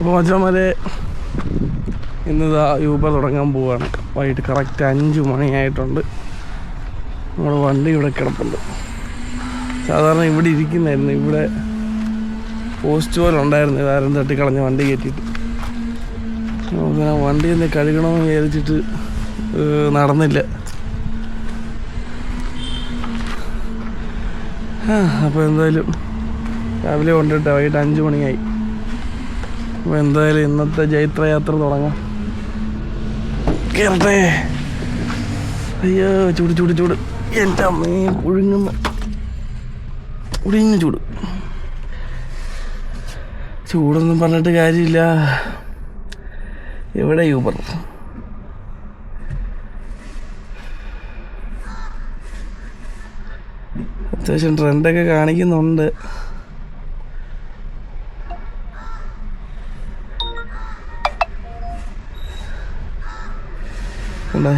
അപ്പോൾ മച്ചാന്മാരെ ഇന്നിതാ യൂബർ തുടങ്ങാൻ പോവുകയാണ്. വൈകിട്ട് കറക്റ്റ് 5 മണിയായിട്ടുണ്ട്. നമ്മുടെ വണ്ടി ഇവിടെ കിടപ്പുണ്ട്. സാധാരണ ഇവിടെ ഇരിക്കുന്നായിരുന്നു. ഇവിടെ പോസ്റ്റ് പോലെ ഉണ്ടായിരുന്നു. ഇതാരും തട്ടിക്കളഞ്ഞ് വണ്ടി കയറ്റിയിട്ട് നമുക്കിങ്ങനെ വണ്ടി ഒന്ന് കഴുകണമെന്ന് വിചാരിച്ചിട്ട് നടന്നില്ല. അപ്പോൾ എന്തായാലും രാവിലെ കൊണ്ടിട്ട് വൈകിട്ട് 5 മണിയായി. അപ്പോൾ എന്തായാലും ഇന്നത്തെ ജൈത്രയാത്ര തുടങ്ങാം. കേറട്ടെ. അയ്യോ ചൂട് ചൂട് ചൂട്, എൻ്റെ അമ്മയെ പുഴുങ്ങുന്ന ഒടിഞ്ഞ ചൂട്. ചൂടൊന്നും പറഞ്ഞിട്ട് കാര്യമില്ല. എവിടെ യൂബർ? അത്യാവശ്യം ട്രെൻഡൊക്കെ കാണിക്കുന്നുണ്ട്.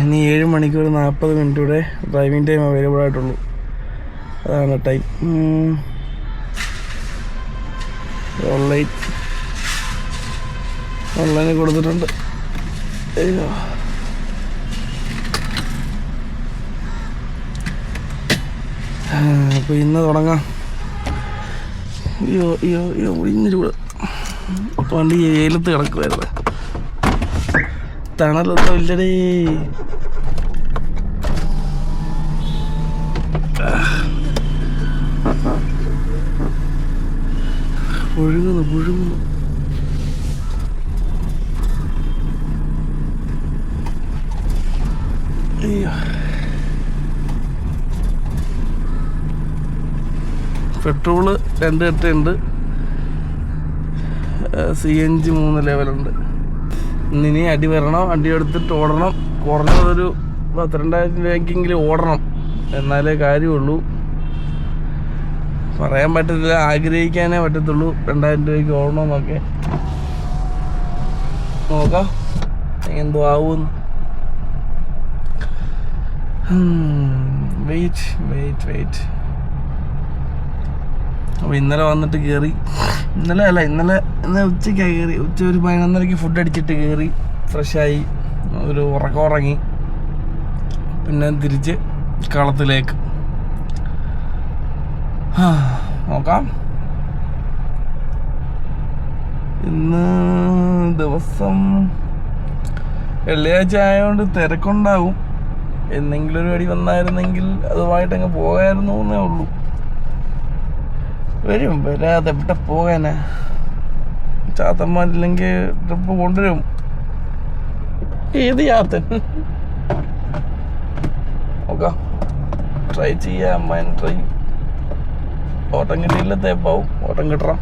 ഇനി 7 മണിക്കൂർ 40 മിനിറ്റ് കൂടെ ഡ്രൈവിംഗ് ടൈം അവൈലബിൾ ആയിട്ടുള്ളൂ. അതാണ് ടൈം. ഓൺലൈനിൽ കൊടുത്തിട്ടുണ്ട്. അയ്യോ അപ്പോൾ ഇന്ന് തുടങ്ങാം. അയ്യോ അയ്യോ അയ്യോ ഒഴിഞ്ഞ ചൂട്. വണ്ടി ഏലത്ത് കിടക്കുമായിരുന്നു. തണലൊന്നും ഇല്ലടേ. പുഴുങ്ങുന്നു. അയ്യോ പെട്രോള് 2.8 ഉണ്ട്. CNG 3 ലെവലുണ്ട്. ഇന്നിനി അടി വരണം. അടി എടുത്തിട്ട് ഓടണം. കുറഞ്ഞതൊരു 12,000 രൂപയ്ക്കെങ്കിലും ഓടണം, എന്നാലേ കാര്യമുള്ളൂ. പറയാൻ പറ്റത്തില്ല, ആഗ്രഹിക്കാനേ പറ്റത്തുള്ളൂ 2,000 രൂപയ്ക്ക് ഓടണമെന്നൊക്കെ. നോക്കാം എന്തോ ആവുമെന്ന്. വെയിറ്റ്. അപ്പോൾ ഇന്നലെ വന്നിട്ട് കയറി. ഇന്നലെ ഉച്ചയ്ക്കായി കയറി. ഉച്ച ഒരു 11:30 ഫുഡ് അടിച്ചിട്ട് കയറി. ഫ്രഷായി ഒരു ഉറങ്ങി. പിന്നെ തിരിച്ച് കളത്തിലേക്ക്. നോക്കാം. ഇന്ന് ദിവസം വെള്ളിയാഴ്ച ആയതുകൊണ്ട് തിരക്കുണ്ടാവും. എന്തെങ്കിലും ഒരു വഴി വന്നായിരുന്നെങ്കിൽ അതുമായിട്ടങ്ങ് പോകായിരുന്നു എന്നേ ഉള്ളൂ. വരാതെ എവിടെ പോകാനാ? ചാത്തന്മാരില്ലെങ്കിൽ ട്രിപ്പ് കൊണ്ടുവരും. ഏത് ചാത്തൻ? നോക്കാം, ട്രൈ ചെയ്യാം. ട്രൈ. ഓട്ടം കിട്ടിയില്ല തേപ്പാവും. ഓട്ടം കിട്ടണം.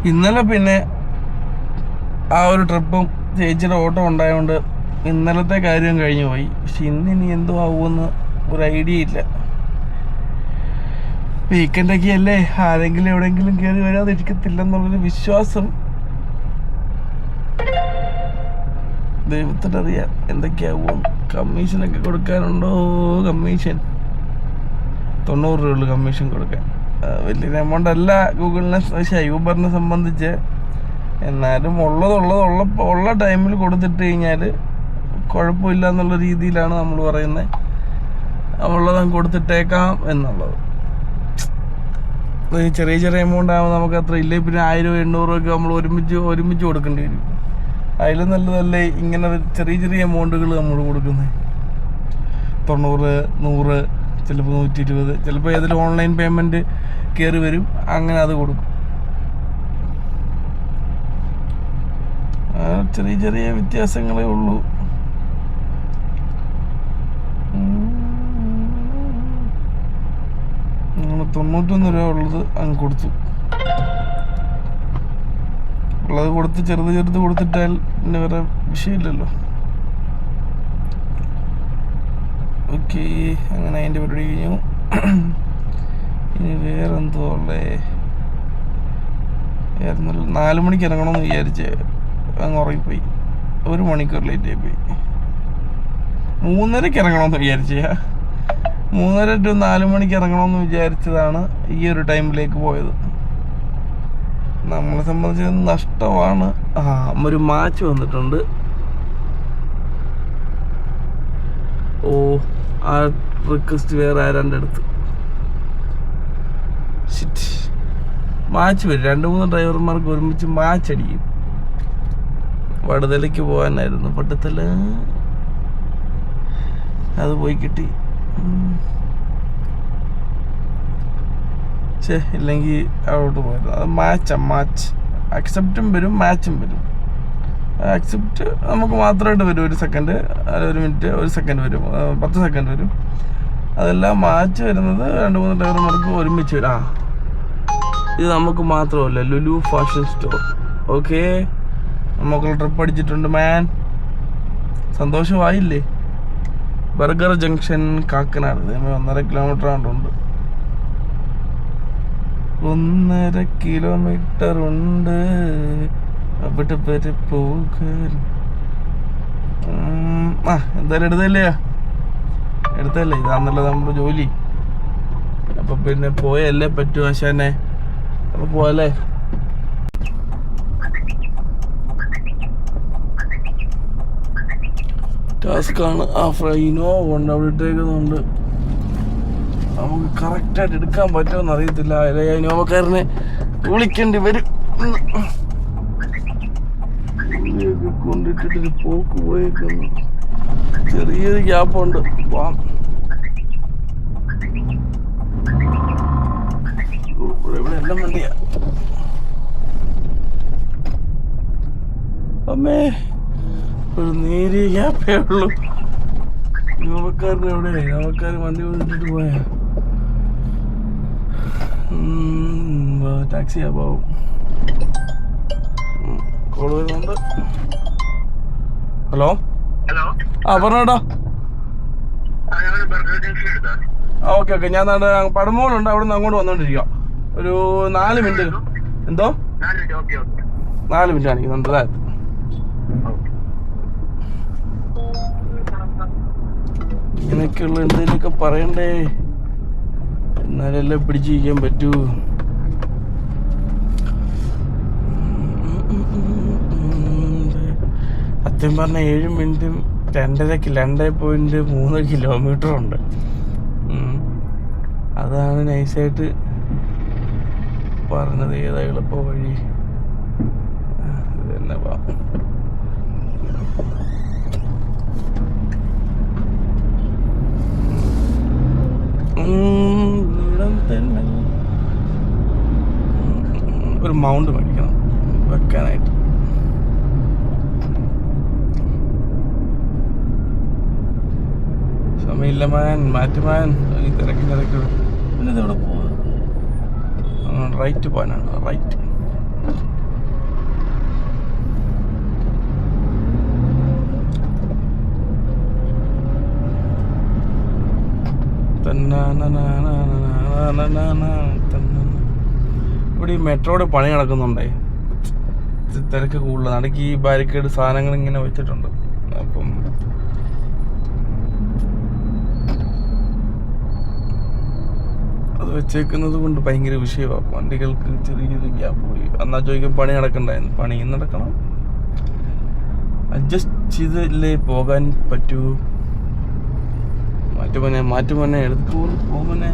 ഇന്നലെ പിന്നെ ആ ഒരു ട്രിപ്പും ചേച്ചിയുടെ ഓട്ടം ഉണ്ടായതുകൊണ്ട് ഇന്നലത്തെ കാര്യം കഴിഞ്ഞു പോയി. പക്ഷെ ഇന്നിനി എന്തോ ആവുമെന്ന് ഒരു ഐഡിയ ഇല്ല. വീക്കെൻഡൊക്കെ അല്ലേ, ആരെങ്കിലും എവിടെയെങ്കിലും കയറി വരാതിരിക്കത്തില്ലെന്നുള്ളൊരു വിശ്വാസം. ദൈവത്തിനറിയാം എന്തൊക്കെയാവും. കമ്മീഷനൊക്കെ കൊടുക്കാനുണ്ടോ? കമ്മീഷൻ 90 രൂപയുള്ളൂ കമ്മീഷൻ കൊടുക്കാൻ. വലിയൊരു എമൗണ്ട് അല്ല ഗൂഗിളിനെ യൂബറിനെ സംബന്ധിച്ച്. എന്നാലും ഉള്ള ടൈമിൽ കൊടുത്തിട്ട് കഴിഞ്ഞാൽ കുഴപ്പമില്ല എന്നുള്ള രീതിയിലാണ് നമ്മൾ പറയുന്നത്. ഉള്ളത് കൊടുത്തിട്ടേക്കാം എന്നുള്ളത്. ചെറിയ എമൗണ്ട് ആകുമ്പോൾ നമുക്ക് അത്ര ഇല്ല. പിന്നെ 1000-800 രൂപയൊക്കെ നമ്മൾ ഒരുമിച്ച് കൊടുക്കേണ്ടി വരും. അതിൽ നല്ലതല്ലേ ഇങ്ങനെ ചെറിയ എമൗണ്ടുകൾ നമ്മൾ കൊടുക്കുന്നത്. 90, 100, ചിലപ്പോൾ 120, ചിലപ്പോൾ ഏതെങ്കിലും ഓൺലൈൻ പേയ്മെൻറ്റ് കയറി വരും. അങ്ങനെ അത് കൊടുക്കും. ചെറിയ വ്യത്യാസങ്ങളേ ഉള്ളൂ. അങ്ങനെ 91 രൂപ ഉള്ളത് അങ്ങ് കൊടുത്തു. ഉള്ളത് കൊടുത്ത് ചെറുത് കൊടുത്തിട്ടാൽ പിന്നെ വേറെ വിഷയമില്ലല്ലോ. ഓക്കെ, അങ്ങനെ അതിൻ്റെ പരിപാടി കഴിഞ്ഞു. ഇനി വേറെന്തോ ഉള്ളേ. 4 മണിക്ക് ഇറങ്ങണമെന്ന് വിചാരിച്ചേ. അങ്ങ് ഉറങ്ങിപ്പോയി. 1 മണിക്കൂർ ലേറ്റ് ആയിപ്പോയി. 3:30 ഇറങ്ങണമെന്ന് വിചാരിച്ച 3:30 to 4 മണിക്ക് ഇറങ്ങണമെന്ന് വിചാരിച്ചതാണ് ഈ ഒരു ടൈമിലേക്ക് പോയത്. നമ്മളെ സംബന്ധിച്ച് നഷ്ടമാണ്. ഒരു മാച്ച് വന്നിട്ടുണ്ട്. ഓ, ആ റിക്വസ്റ്റ് വേറെ ആരാൻ്റെ അടുത്ത് മാച്ച് വരും. 2-3 ഡ്രൈവർമാർക്ക് ഒരുമിച്ച് മാച്ച് അടിക്കും. വടുതലയ്ക്ക് പോകാനായിരുന്നു. പട്ടത്തല അത് പോയി കിട്ടി. ഇല്ലെങ്കിൽ അവിടോട്ട് പോയിരുന്നു. അത് മാച്ച് അക്സെപ്റ്റും വരും, മാച്ചും വരും. അക്സെപ്റ്റ് നമുക്ക് മാത്രമായിട്ട് വരും. 1 സെക്കൻഡ്, 1 മിനിറ്റ്, 1 സെക്കൻഡ് വരും, 10 സെക്കൻഡ് വരും. അതെല്ലാം മാച്ച് വരുന്നത് 2-3 ഡ്രൈവർമാർക്ക് ഒരുമിച്ച് വരും. ഇത് നമുക്ക് മാത്രമല്ല, ലുലു ഫാഷൻ സ്റ്റോർ. ഓക്കെ, നമുക്ക് ട്രിപ്പ് അടിച്ചിട്ടുണ്ട് മാൻ. സന്തോഷമായില്ലേ? ബർഗർ ജംഗ്ഷൻ കാക്കനാട് 1.5 കിലോമീറ്റർ ആണ്ടുണ്ട്. 1.5 കിലോമീറ്റർ ഉണ്ട് അവിടെ വരെ പോകാൻ. എന്തായാലും എടുത്തല്ലേ ഇതാന്നല്ലോ നമ്മുടെ ജോലി. അപ്പൊ പിന്നെ പോയല്ലേ പറ്റൂ ആശാനെ. അപ്പൊ പോയല്ലേ. ടാസ്ക്കാണ്. ഇനോ കൊണ്ട് അവിടെ ഇട്ടേക്കുന്നുണ്ട്. നമുക്ക് കറക്റ്റായിട്ട് എടുക്കാൻ പറ്റുമെന്ന് അറിയത്തില്ല. അല്ലെങ്കിൽ ഇനോവക്കാരനെ വിളിക്കേണ്ടി വരും. കൊണ്ടിട്ടിട്ടൊരു പോക്ക് പോയേക്കുന്നു. ചെറിയൊരു ഗ്യാപ്പുണ്ട്. ഇവിടെ എല്ലാം വണ്ടിയാ. അമ്മേ, ഒരു നേരിയ ഗ്യാപ്പേ ഉള്ളൂ. ഇനോവക്കാരന് എവിടെ? ഇനോവക്കാർ വണ്ടി കൊണ്ടിട്ട് പോയാ ടാക്സിയാ പോവും. കോള് വരുന്നുണ്ട്. ഹലോ, പറഞ്ഞോട്ടോ. ഓക്കെ, ഞാൻ പടമോളുണ്ട്. അവിടെ നിന്ന് അങ്ങോട്ട് വന്നോണ്ടിരിക്കുക. ഒരു 4 മിനിറ്റ്. എന്തോ 4 മിനിറ്റ് കാണിക്കുന്നുണ്ട്. ഇങ്ങനെയൊക്കെയുള്ള എന്തെങ്കിലുമൊക്കെ പറയണ്ടേ, എന്നാലല്ലേ പിടിച്ചിരിക്കാൻ പറ്റൂ. സത്യം പറഞ്ഞാൽ 7 മിനിറ്റും 2.3 കിലോമീറ്റർ ഉണ്ട്. അതാണ് നൈസായിട്ട് പറഞ്ഞത്. ഏതാ എളുപ്പ വഴി? ഇത് തന്നെ ഒരു മൗണ്ട് മേടിക്കണം വെക്കാനായിട്ട്. സമയമില്ല മാൻ, മാറ്റുമാൻ. ഈ തിരക്ക് പിന്നെ ഇതെവിടെ പോകുന്നത്? റൈറ്റ് പോകാനാണ്. റൈറ്റ്. ഇവിടെ ഈ മെട്രോയുടെ പണി നടക്കുന്നുണ്ടേ. തിരക്ക് കൂടുതൽ. നടക്ക് ഈ ബാരിക്കേഡ് സാധനങ്ങൾ ഇങ്ങനെ വെച്ചിട്ടുണ്ട്. അപ്പം അത് വെച്ചേക്കുന്നത് കൊണ്ട് ഭയങ്കര വിഷയമാണ്. വണ്ടികൾക്ക് ചെറിയൊരു ഗ്യാപ്പ് പോയി. എന്നാ ചോദിക്കും പണി നടക്കണ്ടായിരുന്നു. പണിയും നടക്കണം. അഡ്ജസ്റ്റ് ചെയ്തല്ലേ പോകാൻ പറ്റൂ. മാറ്റുമോനെ എടുത്തു പോകുമോനെ.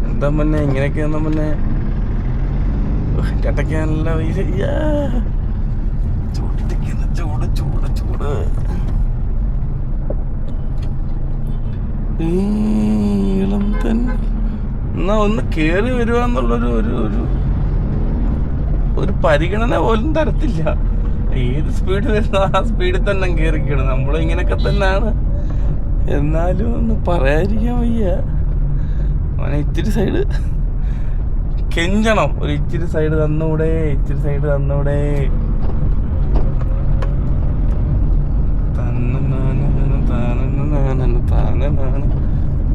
എന്താ മോനെ ഇങ്ങനെയൊക്കെയാണെന്ന മോനെ. ചേട്ടയ്ക്കാനല്ല ചൂട് ചൂട് ചൂട്. ഇളം തന്നെ. എന്നാ ഒന്ന് കേറി വരുവാന്നുള്ളൊരു ഒരു പരിഗണന പോലും തരത്തില്ല. ഏത് സ്പീഡ് വരുന്ന ആ സ്പീഡിൽ തന്നെ കയറിക്കണം. നമ്മളിങ്ങനെയൊക്കെ തന്നെയാണ്. എന്നാലും ഒന്ന് പറയാതിരിക്കാൻ വയ്യ. അവനെ ഇച്ചിരി സൈഡ് കെഞ്ചണം. ഒരു ഇച്ചിരി സൈഡ് തന്നൂടെ, ഇച്ചിരി സൈഡ് തന്നൂടെ.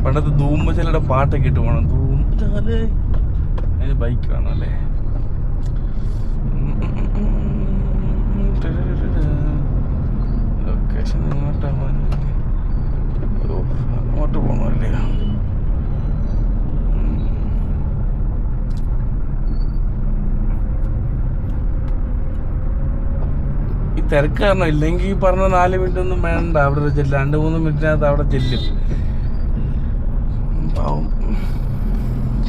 പണ്ടത്തെ ധൂമചലയുടെ പാട്ടൊക്കെ ഇട്ട് പോകണം. ധൂമചാല് അതിന് ബൈക്ക് വേണം അല്ലേ. ഈ തിരക്ക് കാരണം. ഇല്ലെങ്കിൽ ഈ പറഞ്ഞ 4 മിനിറ്റ് ഒന്നും വേണ്ട, അവിടെ ചെല്ലും. 2-3 മിനിറ്റിനകത്ത് അവിടെ ചെല്ലും. പാവം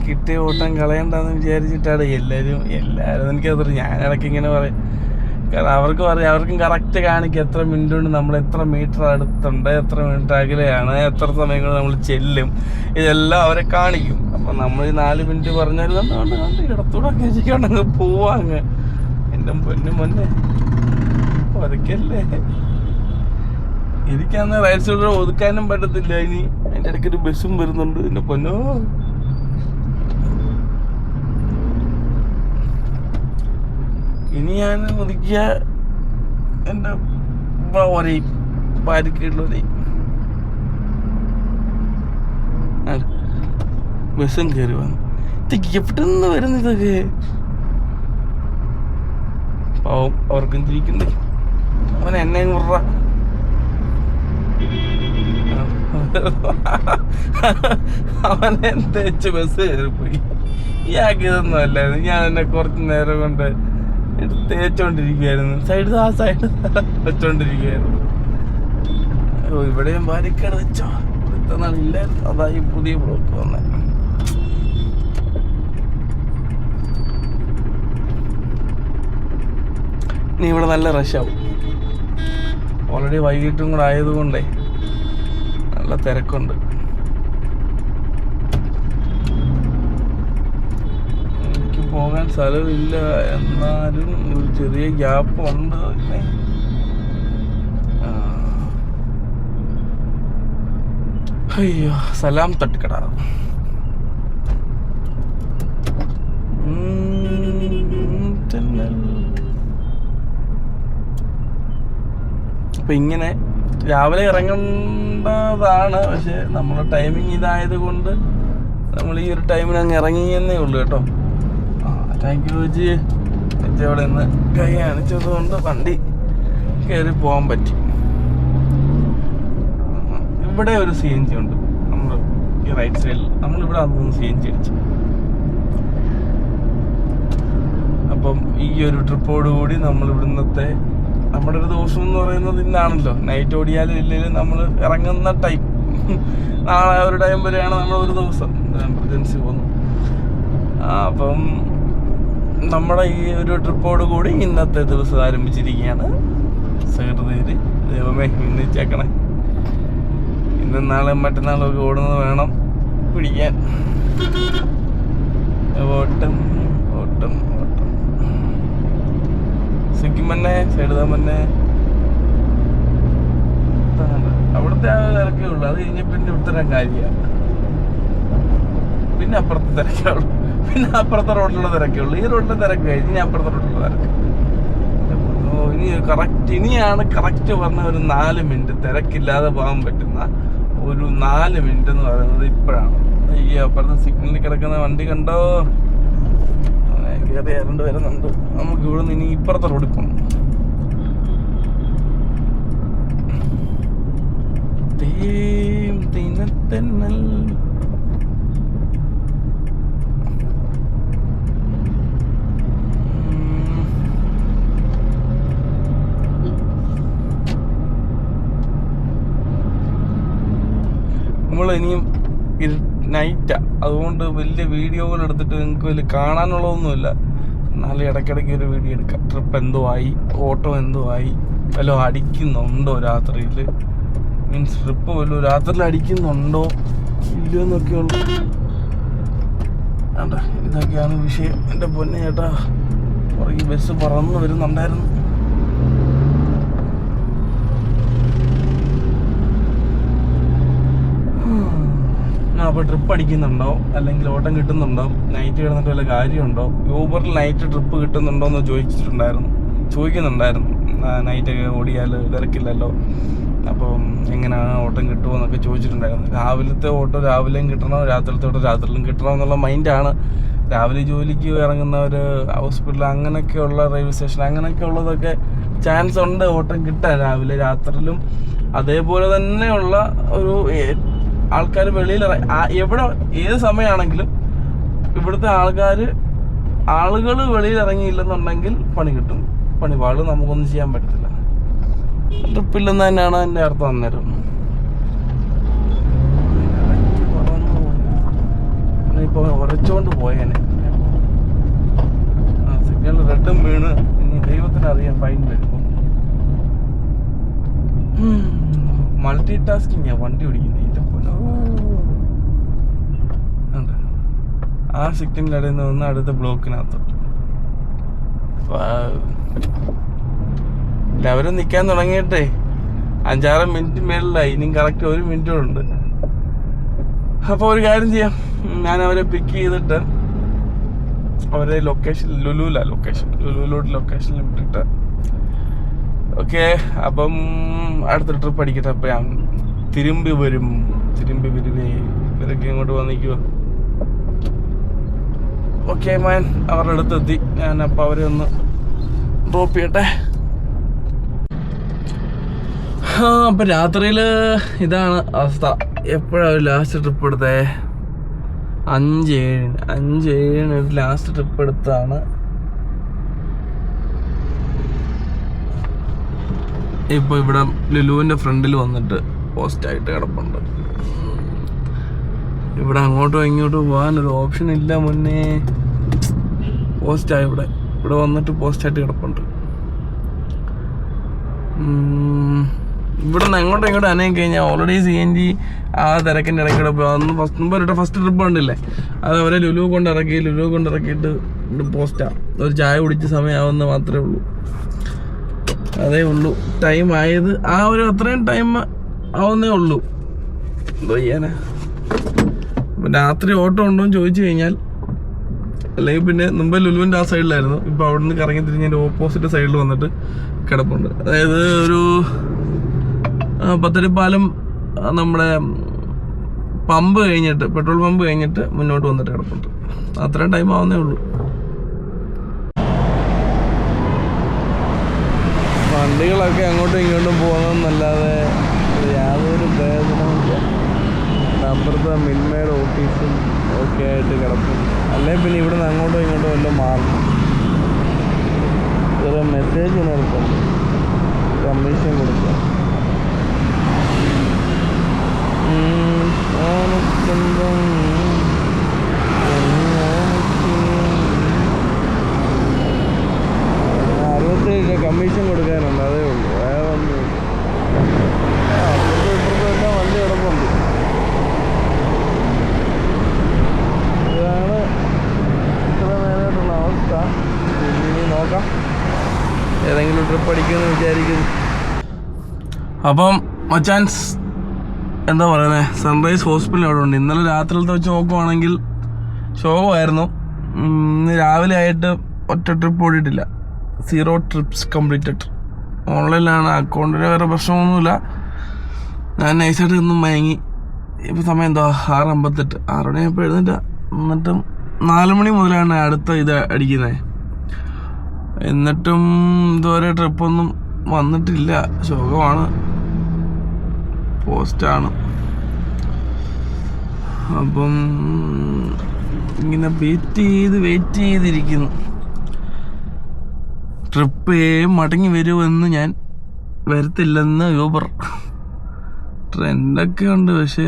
കിട്ടിയ ഓട്ടം കളയണ്ടെന്ന് വിചാരിച്ചിട്ടാണ് എല്ലാവരും എനിക്കത്ര. ഞാനിടയ്ക്ക് ഇങ്ങനെ പറയും, കാരണം അവർക്കും കറക്റ്റ് കാണിക്കും എത്ര മിനിറ്റ് കൊണ്ട് നമ്മൾ എത്ര മീറ്റർ അടുത്തുണ്ട്, എത്ര മിനിറ്റ് അകലെയാണ്, എത്ര സമയം കൊണ്ട് നമ്മൾ ചെല്ലും, ഇതെല്ലാം അവരെ കാണിക്കും. അപ്പം നമ്മൾ ഈ 4 മിനിറ്റ് പറഞ്ഞാൽ കണ്ട് ഇടത്തൂടെ കഴിച്ചിട്ടുണ്ടെങ്കിൽ പോവാങ്ങ്. എൻ്റെ പൊന്നെ ഒരക്കല്ലേ. എനിക്കന്ന് റൈറ്റ് സൈഡിൽ ഒതുക്കാനും പറ്റത്തില്ല. ഇനി അതിൻ്റെ ഇടയ്ക്കൊരു ബസ്സും വരുന്നുണ്ട്. എൻ്റെ പൊന്നോ, ഇനി ഞാൻ ഒതുക്കിയ എൻ്റെ ഒരയും പാരിക്കേട്ടുള്ളൊരയും ബസ്സും കയറി വന്നു. ഇതൊക്കെ എവിടെ നിന്ന് വരുന്നു ഇതൊക്കെ? പാവം അവർക്കും ചിരിക്കണ്ടേ. അവൻ എന്നെ മുറ അവനെ തേച്ച് ബസ് കയറിപ്പോയി. ഈ ആക്കിയതൊന്നും അല്ലായിരുന്നു. ഞാൻ എന്നെ കുറച്ച് നേരം കൊണ്ട് തേച്ചോണ്ടിരിക്കുകയായിരുന്നു. ആ സൈഡ് വെച്ചോണ്ടിരിക്കുകയായിരുന്നു. ഇവിടെയും ബാരിക്കേഡ് വെച്ചോ, ഇത്ര നാളില്ലായിരുന്നു. അതായി പുതിയ ബ്ലോക്ക് വന്നെ. ഇനി ഇവിടെ നല്ല റഷാവും. ഓൾറെഡി വൈകിട്ടും കൂടെ ആയതുകൊണ്ടേ നല്ല തിരക്കുണ്ട്. എനിക്ക് പോകാൻ സ്ഥലമില്ല, എന്നാലും ഒരു ചെറിയ ഗ്യാപ്പ് ഉണ്ട്. അയ്യോ, സലാം തട്ടിക്കട. അപ്പൊ ഇങ്ങനെ രാവിലെ ഇറങ്ങേണ്ടതാണ്, പക്ഷെ നമ്മുടെ ടൈമിങ് ഇതായത് കൊണ്ട് നമ്മൾ ഈ ഒരു ടൈമിന് അങ്ങ് ഇറങ്ങിയെന്നേ ഉള്ളൂ കേട്ടോ. താങ്ക് യു ചേച്ചി. ചേച്ചി അവിടെ നിന്ന് കൈ കാണിച്ചത് കൊണ്ട് വണ്ടി കയറി പോകാൻ പറ്റി. ഇവിടെ ഒരു CNG ഉണ്ട്, നമ്മൾ ഈ റൈറ്റ് സൈഡിൽ. നമ്മളിവിടെ അതൊന്ന് CNG അടിച്ചു. അപ്പം ഈ ഒരു ട്രിപ്പോടുകൂടി നമ്മൾ ഇവിടുന്നത്തെ നമ്മുടെ ഒരു ദിവസം എന്ന് പറയുന്നത് ഇന്നാണല്ലോ. നൈറ്റ് ഓടിയാലും ഇല്ലെങ്കിലും നമ്മൾ ഇറങ്ങുന്ന ടൈം നാളെ ഒരു ടൈം വരെയാണ് നമ്മളൊരു ദിവസം എമർജൻസി പോകുന്നു. അപ്പം നമ്മുടെ ഈ ഒരു ട്രിപ്പോട് കൂടി ഇന്നത്തെ ദിവസം ആരംഭിച്ചിരിക്കുകയാണ്. സഹൃദയര് ദൈവമേ വിന്നിച്ചേക്കണേ. ഇന്നും നാളെ മറ്റന്നാളൊക്കെ ഓടുന്നത് വേണം പിടിക്കാൻ. ഓട്ടം ഓട്ടം ഓട്ടം. സിക്കിം തന്നെ സൈഡ് തന്നെ അവിടുത്തെ ആ തിരക്കേ ഉള്ളു. അത് കഴിഞ്ഞ പിന്നെ ഇവിടുത്തെ കാര്യമാണ്. പിന്നെ അപ്പുറത്തെ തിരക്കേ ഉള്ളു. പിന്നെ അപ്പുറത്തെ റോഡിലുള്ള തിരക്കേ ഉള്ളു. ഈ റോഡിലെ തിരക്ക് കഴിഞ്ഞ് ഇനി അപ്പുറത്തെ റോഡിലുള്ള തിരക്ക്. ഇനി ഇനിയാണ് കറക്റ്റ് പറഞ്ഞ ഒരു 4 മിനിറ്റ് തിരക്കില്ലാതെ പോകാൻ പറ്റുന്ന ഒരു 4 മിനിറ്റ് എന്ന് പറയുന്നത് ഇപ്പോഴാണ്. ഈ അപ്പുറത്തെ സിഗ്നലിൽ കിടക്കുന്ന വണ്ടി കണ്ടോ, കയറി ആരണ്ട് വരുന്നുണ്ട്. നമുക്ക് ഇവിടെ നിന്ന് ഇനി ഇപ്പുറത്തെ റോഡിൽ പോകണം. നമ്മൾ ഇനിയും നൈറ്റാ, അതുകൊണ്ട് വലിയ വീഡിയോകൾ എടുത്തിട്ട് നിങ്ങൾക്ക് വലിയ കാണാനുള്ളതൊന്നുമില്ല. എന്നാലും ഇടയ്ക്കിടയ്ക്ക് ഒരു വീഡിയോ എടുക്കാം. ട്രിപ്പ് എന്തോ ആയി, ഓട്ടോ എന്തോ ആയി, വല്ലതും അടിക്കുന്നുണ്ടോ രാത്രിയിൽ, മീൻസ് ട്രിപ്പ് വല്ലതും രാത്രിയിൽ അടിക്കുന്നുണ്ടോ ഇല്ലയോ എന്നൊക്കെയുള്ളൂ. വേണ്ട, ഇതൊക്കെയാണ് വിഷയം. എൻ്റെ പൊന്നെ ചേട്ടാ, പുറകെ ബസ് പറന്ന് വരുന്നുണ്ടായിരുന്നു. അപ്പോൾ ട്രിപ്പ് അടിക്കുന്നുണ്ടോ അല്ലെങ്കിൽ ഓട്ടം കിട്ടുന്നുണ്ടോ, നൈറ്റ് കിടന്നിട്ട് വല്ല കാര്യമുണ്ടോ, യൂബറിൽ നൈറ്റ് ട്രിപ്പ് കിട്ടുന്നുണ്ടോ എന്ന് ചോദിക്കുന്നുണ്ടായിരുന്നു. നൈറ്റൊക്കെ ഓടിയാൽ തിരക്കില്ലല്ലോ, അപ്പം എങ്ങനെയാണ് ഓട്ടം കിട്ടുമോ എന്നൊക്കെ ചോദിച്ചിട്ടുണ്ടായിരുന്നു. രാവിലത്തെ ഓട്ടോ രാവിലെയും കിട്ടണോ, രാത്രിലത്തെ ഓട്ടോ രാത്രിയിലും കിട്ടണോ എന്നുള്ള മൈൻഡാണ്. രാവിലെ ജോലിക്ക് ഇറങ്ങുന്നവർ, ഹോസ്പിറ്റൽ, അങ്ങനെയൊക്കെയുള്ള റെയിൽവേ സ്റ്റേഷൻ, അങ്ങനെയൊക്കെ ഉള്ളതൊക്കെ ചാൻസ് ഉണ്ട് ഓട്ടം കിട്ടാൻ രാവിലെ രാത്രിയിലും. അതേപോലെ തന്നെയുള്ള ഒരു ആൾക്കാർ വെളിയിൽ എവിടെ ഏത് സമയമാണെങ്കിലും ഇവിടുത്തെ ആളുകൾ വെളിയിൽ ഇറങ്ങിയില്ലെന്നുണ്ടെങ്കിൽ പണി കിട്ടും. പണി, വാള് നമുക്കൊന്നും ചെയ്യാൻ പറ്റത്തില്ല. ട്രിപ്പില്ലെന്ന് തന്നെയാണ് എൻ്റെ അർത്ഥം. അന്നേരം ഇപ്പോൾ ഉരച്ചോണ്ട് പോയേനെ. സിഗ്നൽ റെഡും വീണ് ഇനി ദൈവത്തിനറിയാം ഫൈൻ വരുമ്പോൾ. മൾട്ടി ടാസ്കിങ്ങാ വണ്ടി ഓടിക്കുന്നത്. ആ സിഗ്നലിൽ നിന്ന് വന്ന് അടുത്ത ബ്ലോക്കിനകത്തോട്ട് എല്ലാവരും നിൽക്കാൻ തുടങ്ങിയിട്ടേ 5-6 മിനിറ്റ് മേളിലായി. ഇനിയും കറക്റ്റ് 1 മിനിറ്റോടുണ്ട്. അപ്പോൾ ഒരു കാര്യം ചെയ്യാം, ഞാൻ അവരെ പിക്ക് ചെയ്തിട്ട് അവരെ ലുലുവിലോട്ട് ലൊക്കേഷനിൽ വിട്ടിട്ട് ഓക്കെ. അപ്പം അടുത്ത ട്രിപ്പ് അടിക്കട്ടെ. അപ്പം ഞാൻ തിരുമ്പി വരുവേ. ഇവരൊക്കെ ഇങ്ങോട്ട് വന്നിക്കുമോ? ഓക്കെ മാൻ, അവരുടെ അടുത്തെത്തി. ഞാൻ അപ്പം അവരെ ഒന്ന് ഡ്രോപ്പ് ചെയ്യട്ടെ. അപ്പം രാത്രിയിൽ ഇതാണ് അവസ്ഥ. എപ്പോഴാണ് ലാസ്റ്റ് ട്രിപ്പ് എടുത്തേ? 5-7 ലാസ്റ്റ് ട്രിപ്പ് എടുത്താണ്. ഇപ്പോൾ ഇവിടെ ലുലുവിൻ്റെ ഫ്രണ്ടിൽ വന്നിട്ട് പോസ്റ്റായിട്ട് കിടപ്പുണ്ട്. ഇവിടെ അങ്ങോട്ടോ ഇങ്ങോട്ടോ പോകാനൊരു ഓപ്ഷൻ ഇല്ല മുന്നേ. പോസ്റ്റായി ഇവിടെ വന്നിട്ട് പോസ്റ്റായിട്ട് കിടപ്പുണ്ട്. ഇവിടെ നിന്ന് അങ്ങോട്ടും ഇങ്ങോട്ടും അനങ്ങി കഴിഞ്ഞാൽ ഓൾറെഡി CNG ആ തിരക്കിൻ്റെ ഇടയ്ക്കൂടെ അന്ന് ഫസ്റ്റ് ട്രിപ്പ് ഉണ്ടല്ലേ, അത് അവരെ ലുലു കൊണ്ടിറക്കിയിട്ട് പോസ്റ്റാണ്. ഒരു ചായ കുടിച്ച സമയമാവുന്ന മാത്രമേ ഉള്ളൂ. അതേ ഉള്ളൂ ടൈം ആയത്. ആ ഒരു അത്രയും ടൈം ആവുന്നേ ഉള്ളൂ. എന്തോ ചെയ്യാനാ. രാത്രി ഓട്ടോ ഉണ്ടോ എന്ന് ചോദിച്ചു കഴിഞ്ഞാൽ, അല്ലെങ്കിൽ പിന്നെ മുമ്പ് ലുലുവിൻ്റെ ആ സൈഡിലായിരുന്നു, ഇപ്പോൾ അവിടെ നിന്ന് കറങ്ങി തിരിഞ്ഞ് എൻ്റെ ഓപ്പോസിറ്റ് സൈഡിൽ വന്നിട്ട് കിടപ്പുണ്ട്. അതായത് ഒരു പത്തടിപ്പാലം നമ്മുടെ പമ്പ് കഴിഞ്ഞിട്ട്, പെട്രോൾ പമ്പ് കഴിഞ്ഞിട്ട് മുന്നോട്ട് വന്നിട്ട് കിടപ്പുണ്ട്. അത്രയും ടൈം ആവുന്നേ ഉള്ളൂ. വണ്ടികളൊക്കെ അങ്ങോട്ടും ഇങ്ങോട്ടും പോകുന്നതെന്നല്ലാതെ യാതൊരു പ്രയോജനമില്ല. അപ്പുറത്തെ മിൽമയുടെ ഓഫീസും ഒക്കെ ആയിട്ട് കിടപ്പുണ്ട്. അല്ലെങ്കിൽ പിന്നെ ഇവിടെ നിന്ന് അങ്ങോട്ടും ഇങ്ങോട്ടും എല്ലാം മാറണം. വേറെ മെസ്സേജ് നടത്തുന്നുണ്ട്, കമ്മീഷൻ കൊടുക്കുക. സ്വന്തം 67 കമ്മീഷൻ കൊടുക്കാനുണ്ട്, അതേ ഉള്ളൂ. വേറെ ഒന്നും ഇപ്പുറത്തെല്ലാം വണ്ടി കിടപ്പുണ്ട്. ഇതാണ് ഇത്ര നേരമായിട്ടുള്ള അവസ്ഥ. ഇനി നോക്കാം, ഏതെങ്കിലും ട്രിപ്പ് അടിക്കുമെന്ന് വിചാരിക്കുന്നു. അപ്പം മച്ചാൻസ് എന്താ പറയുന്നത്, സൺറൈസ് ഹോസ്പിറ്റൽ അവിടെ ഉണ്ട്. ഇന്നലെ രാത്രിയിലത്തെ വെച്ച് നോക്കുവാണെങ്കിൽ ശോകമായിരുന്നു. ഇന്ന് രാവിലെ ആയിട്ട് ഒറ്റ ട്രിപ്പ് ഓടിയിട്ടില്ല. 0 ട്രിപ്സ് കംപ്ലീറ്റഡ്. ഓൺലൈനിലാണ്, അക്കൗണ്ടിന് വേറെ പ്രശ്നമൊന്നുമില്ല. ഞാൻ നൈസായിട്ട് ഒന്നും മയങ്ങി. ഇപ്പോൾ സമയം എന്താ 6:58, 6 മണിയായപ്പോൾ എഴുന്നേറ്റ. എന്നിട്ടും 4 മണി മുതലാണ് അടുത്ത ഇത് അടിക്കുന്നത്. എന്നിട്ടും ഇതുവരെ ട്രിപ്പൊന്നും വന്നിട്ടില്ല. ശോകമാണ്, പോസ്റ്റാണ്. അപ്പം ഇങ്ങനെ വെയിറ്റ് ചെയ്തിരിക്കുന്നു. ട്രിപ്പ് മടങ്ങി വരുമെന്ന് ഞാൻ വരത്തില്ലെന്ന് യൂബർ. ട്രെൻഡൊക്കെ ഉണ്ട്, പക്ഷേ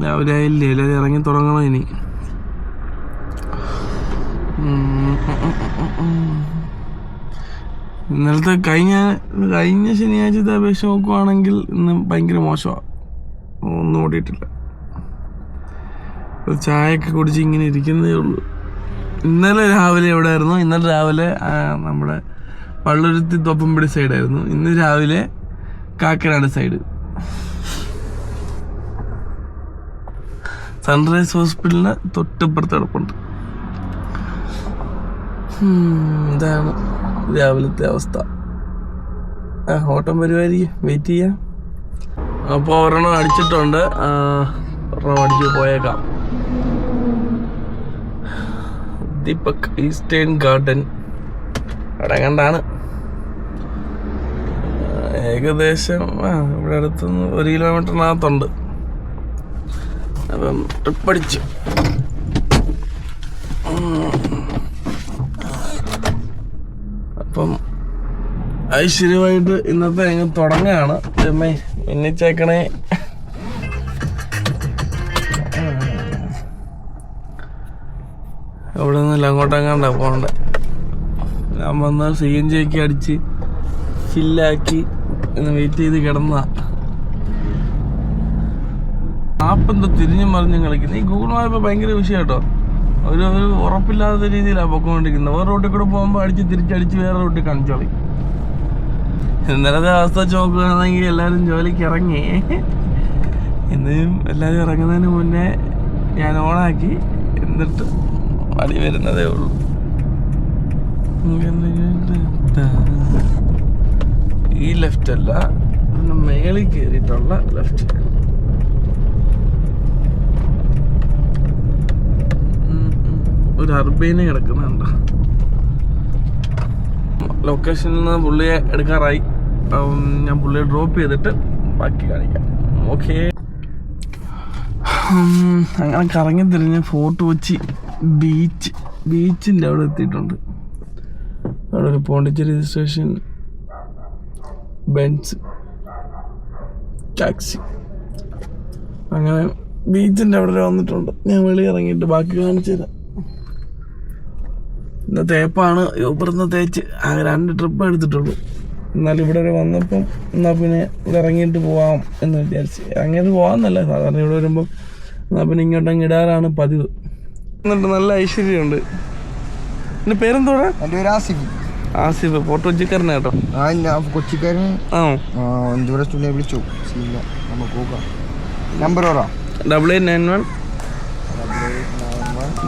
രാവിലെ ആയില്ലേ, എല്ലാവരും ഇറങ്ങി തുടങ്ങണം ഇനി. ഇന്നലത്തെ കഴിഞ്ഞ ശനിയാഴ്ചത്തെ അപേക്ഷ നോക്കുവാണെങ്കിൽ ഇന്ന് ഭയങ്കര മോശമാണ്. ഒന്നും ഓടിയിട്ടില്ല. ചായയൊക്കെ കുടിച്ച് ഇങ്ങനെ ഇരിക്കുന്നതേ ഉള്ളൂ. ഇന്നലെ രാവിലെ എവിടെയായിരുന്നു? ഇന്നലെ രാവിലെ നമ്മുടെ പള്ളുരുത്തി തോപ്പുംപടി സൈഡായിരുന്നു. ഇന്ന് രാവിലെ കാക്കനാട് സൈഡ്. സൺറൈസ് ഹോസ്പിറ്റലിന് തൊട്ടിപ്പുറത്ത് കിടപ്പുണ്ട്. ഇതാണ് രാവിലത്തെ അവസ്ഥ. ഓട്ടം വരുമായിരിക്കും, വെയിറ്റ് ചെയ്യാം. അപ്പോൾ ഒരെണ്ണം അടിച്ചിട്ടുണ്ട്, ഒരെണ്ണം അടിച്ചു പോയേക്കാം. ദീപക് ഈസ്റ്റേൺ ഗാർഡൻ അടങ്ങണ്ടാണ്. ഏകദേശം ഇവിടെ അടുത്തുനിന്ന് 1 കിലോമീറ്ററിനകത്തുണ്ട്. അപ്പം ട്രിപ്പ് അടിച്ചു. അപ്പം ഐശ്വര്യമായിട്ട് ഇന്നത്തെ അങ്ങ് തുടങ്ങുകയാണ്. അമ്മേ പിന്നിച്ചേക്കണേ. അവിടെ നിന്നല്ല അങ്ങോട്ടെങ്ങാണ്ടാ പോകണ്ട. ഞാൻ വന്ന് CNG ഒക്കെ അടിച്ച് ഫില്ലാക്കി ഇന്ന് വെയിറ്റ് ചെയ്ത് കിടന്നതാ. ആപ്പെന്താ തിരിഞ്ഞും മറിഞ്ഞും കളിക്കുന്നത്. ഈ ഗൂഗിൾ മാപ്പ് ഭയങ്കര വിഷയം കേട്ടോ. ഒരു ഉറപ്പില്ലാത്ത രീതിയിലാണ് പൊക്കോണ്ടിരിക്കുന്നത്. വേറെ റൂട്ടിൽ കൂടെ പോകുമ്പോൾ അടിച്ച് തിരിച്ചടിച്ച് വേറെ റൂട്ടിൽ കാണിച്ചോളി. ഇന്നലത്തെ അവസ്ഥ വെച്ച് നോക്കുകയാണെങ്കിൽ എല്ലാവരും ജോലിക്ക് ഇറങ്ങി. ഇന്നും എല്ലാവരും ഇറങ്ങുന്നതിന് മുന്നേ ഞാൻ ഓണാക്കി. എന്നിട്ട് അടി വരുന്നതേ ഉള്ളൂ. ഈ ലെഫ്റ്റ് അല്ല, മേളിൽ കയറിയിട്ടുള്ള ലെഫ്റ്റ്. ഒരു അർബേന് കിടക്കുന്നുണ്ട്. ലൊക്കേഷനിൽ നിന്ന് പുള്ളിയെ എടുക്കാറായി. ഞാൻ പുള്ളിയെ ഡ്രോപ്പ് ചെയ്തിട്ട് ബാക്കി കാണിക്കാം. ഓക്കെ, അങ്ങനെ കറങ്ങി തിരിഞ്ഞ് ഫോർട്ട് കൊച്ചി ബീച്ചിൻ്റെ അവിടെ എത്തിയിട്ടുണ്ട്. അവിടെ ഒരു പോണ്ടിച്ചേരി രജിസ്ട്രേഷൻ ബെൻസ് ടാക്സി. അങ്ങനെ ബീച്ചിൻ്റെ അവിടെ വന്നിട്ടുണ്ട്. ഞാൻ വെളി ഇറങ്ങിയിട്ട് ബാക്കി കാണിച്ചു തരാം. ഇന്ന് തേപ്പാണ്. യൂബറിന്ന് തേച്ച് ആകെ 2 ട്രിപ്പ് എടുത്തിട്ടുള്ളൂ. എന്നാലും ഇവിടെ വരെ വന്നപ്പം എന്നാൽ പിന്നെ ഇവിടെ ഇറങ്ങിയിട്ട് പോവാം എന്ന് വിചാരിച്ച്. ഇറങ്ങിയത് പോകാമെന്നല്ല, സാധാരണ ഇവിടെ വരുമ്പം എന്നാൽ പിന്നെ ഇങ്ങോട്ടങ്ങ് ഇടാറാണ് പതിവ്. എന്നിട്ട് നല്ല ഐശ്വര്യമുണ്ട്. എൻ്റെ പേരെന്തോടാ? എൻ്റെ പേര് ആസിഫ്. ആസിഫ് ഫോട്ടോ കൊച്ചിക്കാരനാ കേട്ടോ. കൊച്ചിക്കാരൻ. എന്തോടെ സ്റ്റുഡിയോ വിളിച്ചു. നമുക്ക് നോക്കാം. നമ്പർ ഓടാ 8891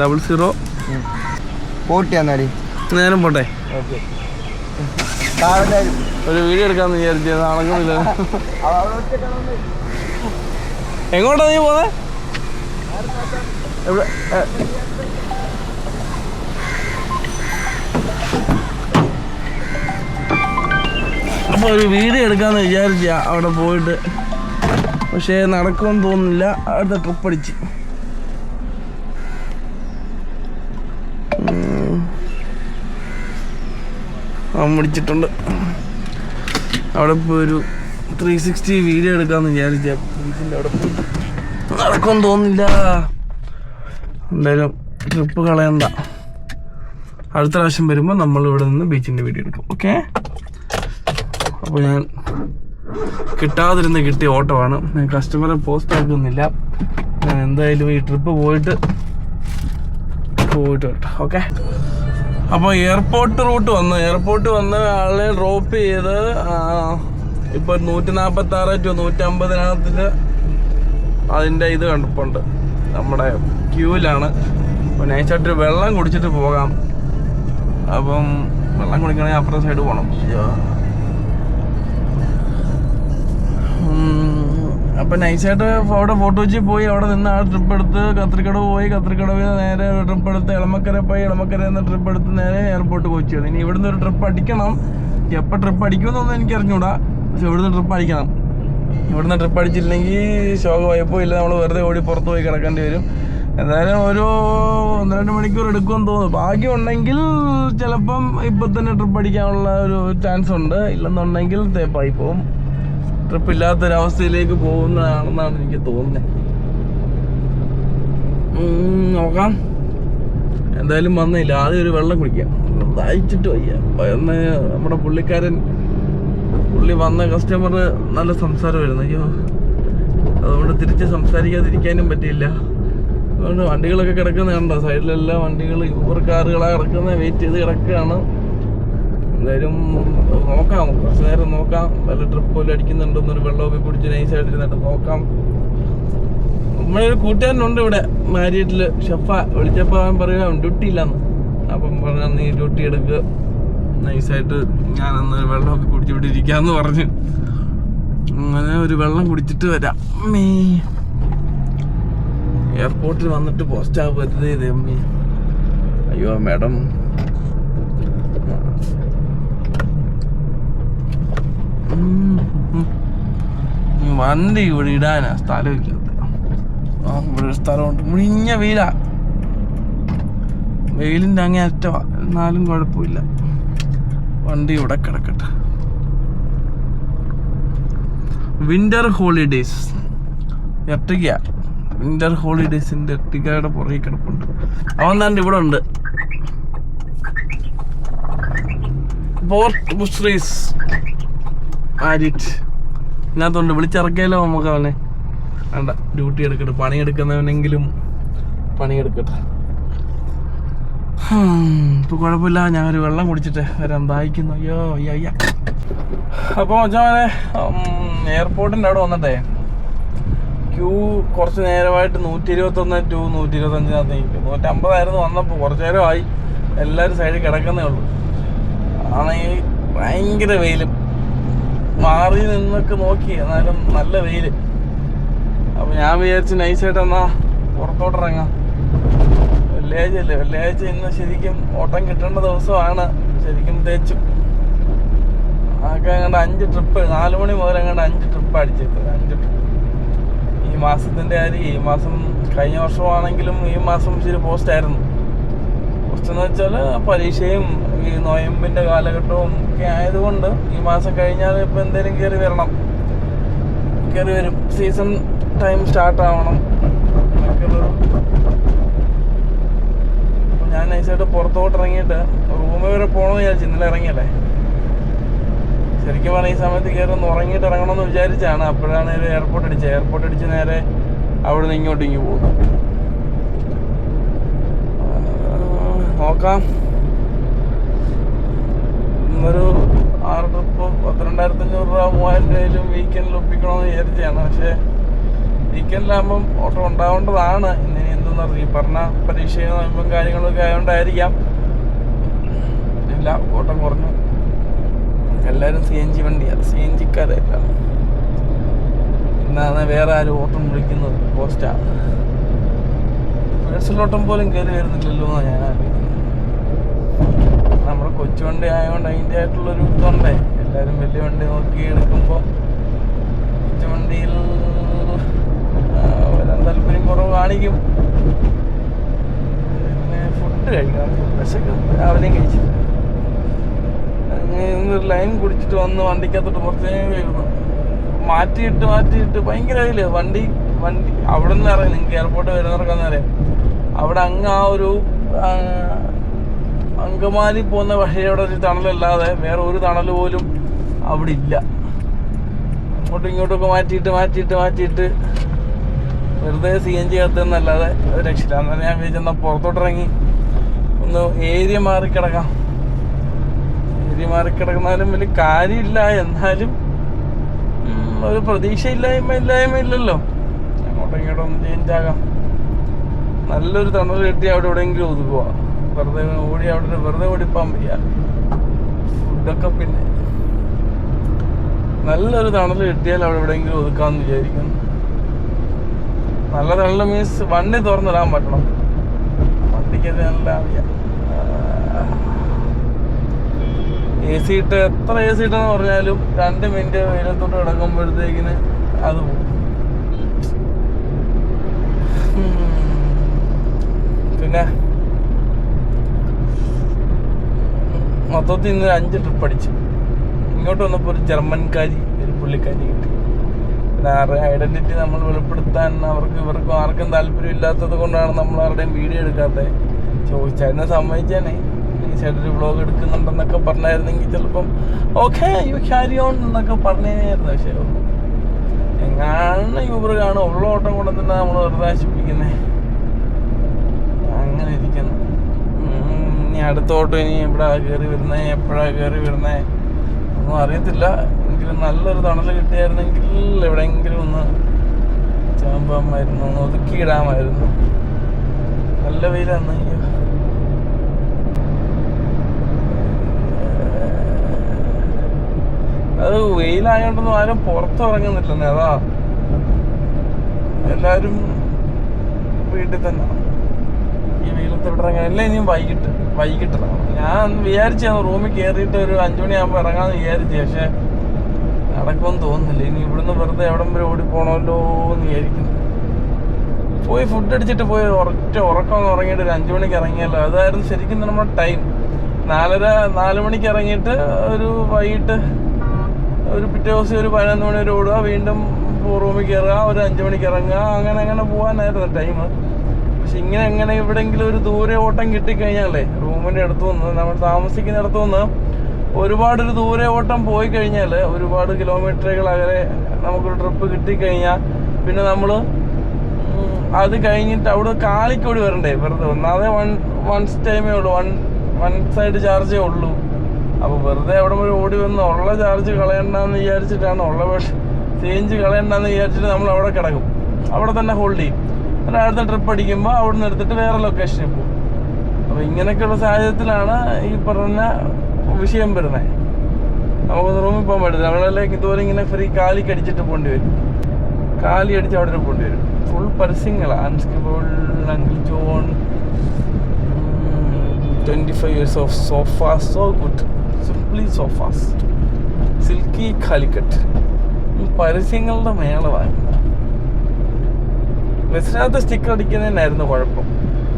00 പോട്ടെ. എന്നാടി ഞാനും പോട്ടെ. ഓക്കെ, ഒരു വീഡിയോ എടുക്കാമെന്ന് വിചാരിച്ചത്. നടക്കുന്നില്ല. എങ്ങോട്ടാ നീ പോന്നെ? എവിടെ? അപ്പോൾ ഒരു വീഡിയോ എടുക്കാമെന്ന് വിചാരിച്ച അവിടെ പോയിട്ട്, പക്ഷേ നടക്കുമെന്ന് തോന്നുന്നില്ല. അടുത്ത ട്രിപ്പ് അടിച്ച് പിടിച്ചിട്ടുണ്ട്. അവിടെ ഇപ്പോൾ ഒരു 360 വീഡിയോ എടുക്കാമെന്ന് വിചാരിച്ച ബീച്ചിൻ്റെ അവിടെ പോയി നടക്കുമെന്ന് തോന്നുന്നില്ല. എന്തായാലും ട്രിപ്പ് കളയണ്ട. അടുത്ത പ്രാവശ്യം വരുമ്പോൾ നമ്മൾ ഇവിടെ നിന്ന് ബീച്ചിൻ്റെ വീഡിയോ എടുക്കും. ഓക്കെ, അപ്പോൾ ഞാൻ കിട്ടിയ ഓട്ടമാണ്. ഞാൻ കസ്റ്റമറെ പോസ്റ്റ് ആക്കുന്നില്ല. ഞാൻ എന്തായാലും ഈ ട്രിപ്പ് പോയിട്ട് കേട്ടോ. ഓക്കെ, അപ്പോൾ എയർപോർട്ട് വന്ന് ആളെ ഡ്രോപ്പ് ചെയ്ത് ഇപ്പോൾ 146 to 150 അതിൻ്റെ ഇത് കണ്ടിപ്പുണ്ട്. നമ്മുടെ ക്യൂവിലാണ്. അപ്പോൾ നൈസായിട്ട് വെള്ളം കുടിച്ചിട്ട് പോകാം. അപ്പം വെള്ളം കുടിക്കണമെങ്കിൽ അപ്പുറം സൈഡ് പോകണം. അപ്പം നൈസായിട്ട് അവിടെ ഫോട്ടോ വെച്ച് പോയി. അവിടെ നിന്ന് ആ ട്രിപ്പ് എടുത്ത് കത്രിക്കടവ് പോയി. കത്രിക്കടവിൽ നേരെ ട്രിപ്പ് എടുത്ത് എളമക്കര പോയി. എളമക്കര എന്ന ട്രിപ്പ് എടുത്ത് നേരെ എയർപോർട്ട് കൊച്ചി. ഇനി ഇവിടുന്ന് ഒരു ട്രിപ്പ് അടിക്കണം. എപ്പോൾ ട്രിപ്പ് അടിക്കുമെന്നൊന്നും എനിക്ക് അറിഞ്ഞൂടാ. പക്ഷെ ഇവിടുന്ന് ട്രിപ്പ് അടിക്കണം. ഇവിടുന്ന് ട്രിപ്പ് അടിച്ചില്ലെങ്കിൽ ശോകമായപ്പോൾ ഇല്ല, നമ്മൾ വെറുതെ ഓടി പുറത്ത് പോയി കിടക്കേണ്ടി വരും. എന്തായാലും ഒരു 1-2 മണിക്കൂർ എടുക്കുമെന്ന് തോന്നുന്നു. ഭാഗ്യമുണ്ടെങ്കിൽ ചിലപ്പം ഇപ്പം തന്നെ ട്രിപ്പ് അടിക്കാനുള്ള ഒരു ചാൻസ് ഉണ്ട്. ഇല്ലെന്നുണ്ടെങ്കിൽ തേപ്പായി പോകും. ട്രിപ്പ് ഇല്ലാത്തൊരവസ്ഥയിലേക്ക് പോകുന്നതാണെന്നാണ് എനിക്ക് തോന്നുന്നത്. നോക്കാം. എന്തായാലും വന്നില്ല. ആദ്യം ഒരു വെള്ളം കുടിക്കാം. ദാഹിച്ചിട്ട് വയ്യ. എന്ന് നമ്മുടെ പുള്ളി വന്ന കസ്റ്റമർ നല്ല സംസാരമായിരുന്നു. അയ്യോ, അതുകൊണ്ട് തിരിച്ച് സംസാരിക്കാതിരിക്കാനും പറ്റിയില്ല. അതുകൊണ്ട് വണ്ടികളൊക്കെ കിടക്കുന്നത് കണ്ടോ? സൈഡിലെല്ലാം വണ്ടികൾ, യൂബർ കാറുകളാണ് കിടക്കുന്നത്. വെയിറ്റ് ചെയ്ത് കിടക്കുകയാണ്. എന്തായാലും നോക്കാം, കുറച്ച് നേരം നോക്കാം. വല്ല ട്രിപ്പ് പോലെ അടിക്കുന്നുണ്ടോന്നൊരു വെള്ളമൊക്കെ കുടിച്ച് നൈസായിട്ടിരുന്നിട്ട് നോക്കാം. നമ്മളൊരു കൂട്ടുകാരനുണ്ട് ഇവിടെ മാരിയറ്റിൽ, ഷെഫ. വിളിച്ചപ്പോൾ അവൻ പറയുക ഡ്യൂട്ടി ഇല്ലാന്ന്. അപ്പം പറഞ്ഞാൽ നീ ഡ്യൂട്ടി എടുക്കുക, നൈസായിട്ട് ഞാനന്ന് വെള്ളമൊക്കെ കുടിച്ച് ഇവിടെ ഇരിക്കാമെന്ന് പറഞ്ഞ് അങ്ങനെ ഒരു വെള്ളം കുടിച്ചിട്ട് വരാം. എയർപോർട്ടിൽ വന്നിട്ട് പോസ്റ്റ് ആകാൻ പറ്റുന്നത് അമ്മേ. അയ്യോ മാഡം, വണ്ടി ഇവിടെ ഇടാനാ സ്ഥലമില്ലാത്ത. ഇവിടെ ഒരു സ്ഥലമുണ്ട്. മുഴിഞ്ഞ വെയിലിൻ്റെ അങ്ങേ അറ്റമാണ്. എന്നാലും കുഴപ്പമില്ല, വണ്ടി ഇവിടെ കിടക്കട്ടെ. Winter holidays Ertiga. വിൻ്റർ ഹോളിഡേയ്സിൻ്റെ എർട്ടികയുടെ പുറകെ കിടപ്പുണ്ട്. അവൻ തന്നെ ഇവിടെ ഉണ്ട്. പോർട്ട് ബുസ്ട്രീസ് ആരിറ്റ് ഇതിനകത്തുണ്ട്. വിളിച്ചിറക്കിയാലോ നമുക്ക് അവനെ. വേണ്ട, ഡ്യൂട്ടി എടുക്കട്ടെ. പണിയെടുക്കുന്നവനെങ്കിലും പണിയെടുക്കട്ടെ. ഇപ്പൊ കുഴപ്പമില്ല. ഞാനൊരു വെള്ളം കുടിച്ചിട്ട് വരാൻ ദാഹിക്കുന്നു. അയ്യോ അയ്യ. അപ്പോൾ മച്ചാനെ എയർപോർട്ടിൻ്റെ അവിടെ വന്നിട്ടേ ക്യൂ കുറച്ച് നേരമായിട്ട് 121 to 125 നിൽക്കും. 150 വന്നപ്പോൾ കുറച്ച് നേരമായി. എല്ലാവരും സൈഡിൽ കിടക്കുന്നേ ഉള്ളൂ. ആണെങ്കിൽ ഭയങ്കര വെയിലും. മാറി നിന്നൊക്കെ നോക്കി, എന്നാലും നല്ല വെയിൽ. അപ്പോൾ ഞാൻ വിചാരിച്ച് നൈസായിട്ട് എന്നാൽ പുറത്തോട്ടിറങ്ങാം. വെള്ളിയാഴ്ച അല്ലേ, വെള്ളിയാഴ്ച ഇന്ന് ശരിക്കും ഓട്ടം കിട്ടേണ്ട ദിവസമാണ്. ശരിക്കും തേച്ചു ആകെ അങ്ങോട്ട് 5 ട്രിപ്പ്, 4 മണി മുതൽ അങ്ങോട്ട് 5 ട്രിപ്പ് അടിച്ചത്. 5 ട്രിപ്പ് ഈ മാസത്തിൻ്റെ കാര്യം. ഈ മാസം കഴിഞ്ഞ വർഷമാണെങ്കിലും ഈ മാസം ഇച്ചിരി പോസ്റ്റായിരുന്നു. പോസ്റ്റ് എന്ന് വെച്ചാൽ പരീക്ഷയും ഈ നൊയമ്പിൻ്റെ കാലഘട്ടവും ഒക്കെ ആയതുകൊണ്ട് ഈ മാസം കഴിഞ്ഞാൽ ഇപ്പം എന്തെങ്കിലും കയറി വരും. സീസൺ ടൈം സ്റ്റാർട്ടാവണം. അപ്പം ഞാൻ നൈസായിട്ട് പുറത്തോട്ട് ഇറങ്ങിയിട്ട് റൂമിൽ വരെ പോകണമെന്ന് വിചാരിച്ചു. ഇന്നലെ ഇറങ്ങിയല്ലേ. ശരിക്കും പറഞ്ഞാൽ ഈ സമയത്ത് കയറി ഒന്ന് ഉറങ്ങിയിട്ട് ഇറങ്ങണമെന്ന് വിചാരിച്ചാണ്. അപ്പോഴാണ് ഒരു എയർപോർട്ട് അടിച്ച് നേരെ അവിടെ നിന്ന് ഇങ്ങോട്ട് പോകുന്നു. നോക്കാം. ഇന്നൊരു 6 ട്രിപ്പ് 12,500 രൂപ 3,000 രൂപയിലും വീക്കെൻഡിൽ ഒപ്പിക്കണമെന്ന് വിചാരിച്ചാണ്. പക്ഷേ വീക്കെൻഡിലാകുമ്പം ഓട്ടം ഉണ്ടാവേണ്ടതാണ്. ഇനി എന്തെന്ന് ഈ പറഞ്ഞ പരീക്ഷയും നോക്കുമ്പം കാര്യങ്ങളൊക്കെ ആയതുകൊണ്ടായിരിക്കാം ഇല്ല ഓട്ടം കുറഞ്ഞു. എല്ലാവരും CNG വണ്ടിയാണ്, CNG-ക്കാരായിട്ടാ. ഇന്നാണ് വേറെ ആരും ഓട്ടം വിളിക്കുന്നത് പോസ്റ്റാണ്. പേഴ്സണലോട്ടം പോലും കയറി വരുന്നില്ലല്ലോ എന്നാണ് ഞാൻ ആലോചിക്കുന്നത്. നമ്മുടെ കൊച്ചു വണ്ടി ആയതുകൊണ്ട് അതിൻ്റെ ആയിട്ടുള്ളൊരു ഇതുണ്ടേ. എല്ലാവരും വലിയ വണ്ടി നോക്കി എടുക്കുമ്പോൾ കൊച്ചു വണ്ടിയിൽ വരാൻ താല്പര്യം കുറവ് കാണിക്കും. പിന്നെ ഫുഡ് കഴിക്കണം. വിശക്ക് രാവിലെയും കഴിച്ചില്ല. ഇന്നൊരു ലൈൻ കുടിച്ചിട്ട് വന്ന് വണ്ടിക്കകത്തോട്ട് പുറത്തേക്ക് മാറ്റിയിട്ട് ഭയങ്കര വണ്ടി അവിടെ നിന്ന് അറിയാം. നിങ്ങൾക്ക് എയർപോർട്ട് വരുന്നവർക്കെന്ന് അറിയാം. അവിടെ അങ്ങ് ആ ഒരു അങ്കമാലി പോകുന്ന വഴിയുടെ ഒരു തണലല്ലാതെ വേറെ ഒരു തണൽ പോലും അവിടെ ഇല്ല. അങ്ങോട്ടും ഇങ്ങോട്ടൊക്കെ മാറ്റിയിട്ട് വെറുതെ CNG കത്തുന്നല്ലാതെ രക്ഷില്ല. അന്നേരം ഞാൻ വിചാരിച്ചെന്നാൽ പുറത്തോട്ടിറങ്ങി ഒന്ന് ഏരിയ മാറിക്കിടക്കാം. ഏരിയ മാറിക്കിടക്കുന്നാലും വലിയ കാര്യമില്ല. എന്നാലും ഒരു പ്രതീക്ഷയില്ലായ്മ ഇല്ലല്ലോ. അങ്ങോട്ടും ഇങ്ങോട്ടും ഒന്ന് ചേഞ്ച് ആകാം. നല്ലൊരു തണൽ കിട്ടി അവിടെ എവിടെയെങ്കിലും ഒതുക്കുക. വെറുതെ ഓടിപ്പാൻ വയ്യ. ഫുഡൊക്കെ പിന്നെ നല്ലൊരു തണൽ കിട്ടിയാൽ അവിടെ എവിടെയെങ്കിലും ഒതുക്കാമെന്ന് വിചാരിക്കുന്നു. നല്ല തണൽ മീൻസ് വണ്ടി തുറന്നിടാൻ പറ്റണം. വണ്ടിക്കത് നല്ല അറിയാം. AC ഇട്ട് എത്ര AC ഇട്ടെന്ന് പറഞ്ഞാലും 2 മിനിറ്റ് വെയിലത്തോട്ട് കിടക്കുമ്പോഴത്തേക്കിന് അത് പോകും. പിന്നെ മൊത്തത്തിൽ ഇന്ന് 5 ട്രിപ്പ് അടിച്ചു. ഇങ്ങോട്ട് വന്നപ്പോൾ ഒരു ജർമ്മൻകാരി ഒരു പുള്ളിക്കാരി കിട്ടി. പിന്നെ ആരുടെ ഐഡൻറ്റിറ്റി നമ്മൾ വെളിപ്പെടുത്താൻ ഇവർക്കും ആർക്കും താല്പര്യം ഇല്ലാത്തത് കൊണ്ടാണ് നമ്മൾ ആരുടെയും വീഡിയോ എടുക്കാത്തത്. ചോദിച്ചതിനെ സമ്മതിച്ചേനെ. ഈ സൈഡൊരു വ്ളോഗ് എടുക്കുന്നുണ്ടെന്നൊക്കെ പറഞ്ഞായിരുന്നെങ്കിൽ ചിലപ്പം ഓക്കെ യു ക്യാരി ഓൺ എന്നൊക്കെ പറഞ്ഞായിരുന്നു. പക്ഷേ എങ്ങാണ് യൂബർ കാണും ഉള്ള ഓട്ടം കൊണ്ട് തന്നെ നമ്മൾ വെറുതെ നശിപ്പിക്കുന്നേ. അങ്ങനെ ഇരിക്കുന്നു. ഇനി അടുത്തോട്ട് ഇനി എപ്പോഴാണ് കയറി വരുന്നത് ഒന്നും അറിയത്തില്ല. എങ്കിലും നല്ലൊരു തണൽ കിട്ടിയായിരുന്നെങ്കിൽ എവിടെയെങ്കിലും ഒന്ന് ചാമ്പാമായിരുന്നു, ഒന്ന് ഒതുക്കിയിടാമായിരുന്നു. നല്ല വെയിലാണ്. അത് വെയിലായോണ്ടൊന്നും ആരും പുറത്തിറങ്ങുന്നില്ലെന്നേ. അതാ എല്ലാവരും വീട്ടിൽ തന്നെ. ഈ വെയിലത്ത് ഇവിടെ ഇറങ്ങാൻ എല്ലാം ഇനിയും വൈകിട്ടിറങ്ങണം. ഞാൻ വിചാരിച്ചാണ് റൂമിൽ കയറിയിട്ട് ഒരു 5 മണിയാകുമ്പോൾ ഇറങ്ങാമെന്ന് വിചാരിച്ചു. പക്ഷേ നടക്കുമെന്ന് തോന്നുന്നില്ല. ഇനി ഇവിടുന്ന് വെറുതെ എവിടം വരെ ഓടിപ്പോണമല്ലോ എന്ന് വിചാരിക്കുന്നു. പോയി ഫുഡ് അടിച്ചിട്ട് പോയി ഉറക്കം ഉറങ്ങിയിട്ട് ഒരു 5 മണിക്ക് ഇറങ്ങിയല്ലോ. അതായിരുന്നു ശരിക്കും നമ്മുടെ ടൈം. 4 മണിക്ക് ഇറങ്ങിയിട്ട് ഒരു വൈകിട്ട് ഒരു പിറ്റേ ദിവസം ഒരു 11 മണി വരെ ഓടുക, വീണ്ടും റൂമിൽ കയറുക, ഒരു 5 മണിക്ക് ഇറങ്ങുക, അങ്ങനെ പോകാനായിരുന്നു ടൈം. പക്ഷെ എങ്ങനെ എവിടെയെങ്കിലും ഒരു ദൂരെ ഓട്ടം കിട്ടിക്കഴിഞ്ഞാലേ, റൂമിൻ്റെ അടുത്തു നിന്ന് നമ്മൾ താമസിക്കുന്നിടത്തു നിന്ന് ഒരുപാടൊരു ദൂരെ ഓട്ടം പോയി കഴിഞ്ഞാൽ, ഒരുപാട് കിലോമീറ്ററുകൾ അകലെ നമുക്കൊരു ട്രിപ്പ് കിട്ടിക്കഴിഞ്ഞാൽ പിന്നെ നമ്മൾ അത് കഴിഞ്ഞിട്ട് അവിടെ കാലിക്കോടി വരണ്ടേ വെറുതെ. ഒന്നാമതെ വൺ ടൈമേ ഉള്ളൂ, വൺ സൈഡ് ചാർജേ ഉള്ളൂ. അപ്പോൾ വെറുതെ അവിടെ വരെ ഓടി വന്ന് ഉള്ള ചാർജ് കളയണ്ടെന്ന് വിചാരിച്ചിട്ടാണ്, ഉള്ള ചേഞ്ച് കളയണ്ടെന്ന് വിചാരിച്ചിട്ട് നമ്മൾ അവിടെ കിടക്കും, അവിടെ തന്നെ ഹോൾഡ് ചെയ്യും. എന്നിട്ട് അടുത്ത ട്രിപ്പ് അടിക്കുമ്പോൾ അവിടെ നിന്ന് എടുത്തിട്ട് വേറെ ലൊക്കേഷനിൽ പോകും. അപ്പോൾ ഇങ്ങനെയൊക്കെയുള്ള സാഹചര്യത്തിലാണ് ഈ പറഞ്ഞ വിഷയം വരുന്നത്. നമുക്കൊന്ന് റൂമിൽ പോകാൻ പറ്റില്ല. നമ്മളെല്ലാം ഇതുപോലെ ഇങ്ങനെ ഫ്രീ കാലിക്കടിച്ചിട്ട് പോകേണ്ടി വരും, കാലി അടിച്ച് അവിടെ പോകേണ്ടി വരും. ഫുൾ പരസ്യങ്ങളാണ്. Unskippable, Uncle John, 25 years of sofas, so good, simply sofas, silky Calicut. പരസ്യങ്ങളുടെ മേളമാണ്. ബസ്സിനകത്ത് സ്റ്റിക്കർ അടിക്കുന്നതിനായിരുന്നു കുഴപ്പം.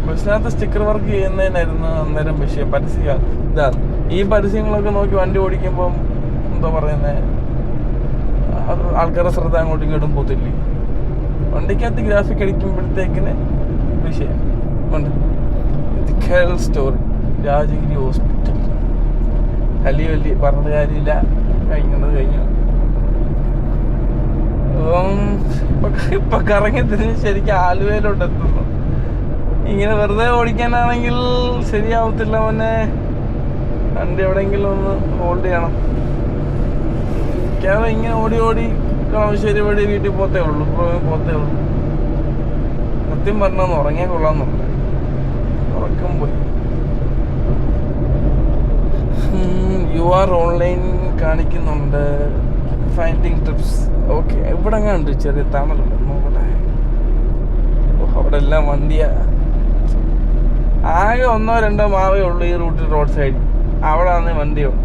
ബസ്സിനകത്ത് സ്റ്റിക്കർ വർക്ക് ചെയ്യുന്നതിനായിരുന്നു അന്നേരം വിഷയം. പരസ്യം ഇതാണ്. ഈ പരസ്യങ്ങളൊക്കെ നോക്കി വണ്ടി ഓടിക്കുമ്പം എന്താ പറയുന്നത്, ആൾക്കാരുടെ ശ്രദ്ധ അങ്ങോട്ടും ഇങ്ങോട്ടും പോത്തില്ലേ. വണ്ടിക്കകത്ത് ഗ്രാഫിക് അടിക്കുമ്പോഴത്തേക്കിന് വിഷയം ഉണ്ട്. കേരള സ്റ്റോറി, രാജഗിരി ഹോസ്പിറ്റൽ, വലിയ പറഞ്ഞ കാര്യമില്ല, കഴിഞ്ഞു. ഇപ്പൊ കറങ്ങിത്തിന് ശരിക്കും ആലുവയിലോട്ട് എത്തുന്നു. ഇങ്ങനെ വെറുതെ ഓടിക്കാനാണെങ്കിൽ ശരിയാവത്തില്ല. മോനെ, വണ്ടി എവിടെയെങ്കിലും ഒന്ന് ഹോൾഡ് ചെയ്യണം. കാരണം ഇങ്ങനെ ഓടി കളമശ്ശേരി വഴി വീട്ടിൽ പോത്തേ ഉള്ളൂ. സത്യം പറഞ്ഞാൽ ഉറങ്ങിയാൽ കൊള്ളാമെന്നുണ്ട്. ഉറക്കം പോയി. UR ഓൺലൈൻ കാണിക്കുന്നുണ്ട്. Finding TRIPS. ഓക്കെ, ഇവിടെ ഉണ്ട് ചെറിയ തണലുണ്ട്. നോക്കട്ടെ. അവിടെ എല്ലാം വണ്ടിയാ. ആകെ 1-2 മാവേ ഉള്ളൂ ഈ റൂട്ടിൽ, റോഡ് സൈഡ്. അവിടെ ആണെങ്കിൽ വണ്ടിയുണ്ട്.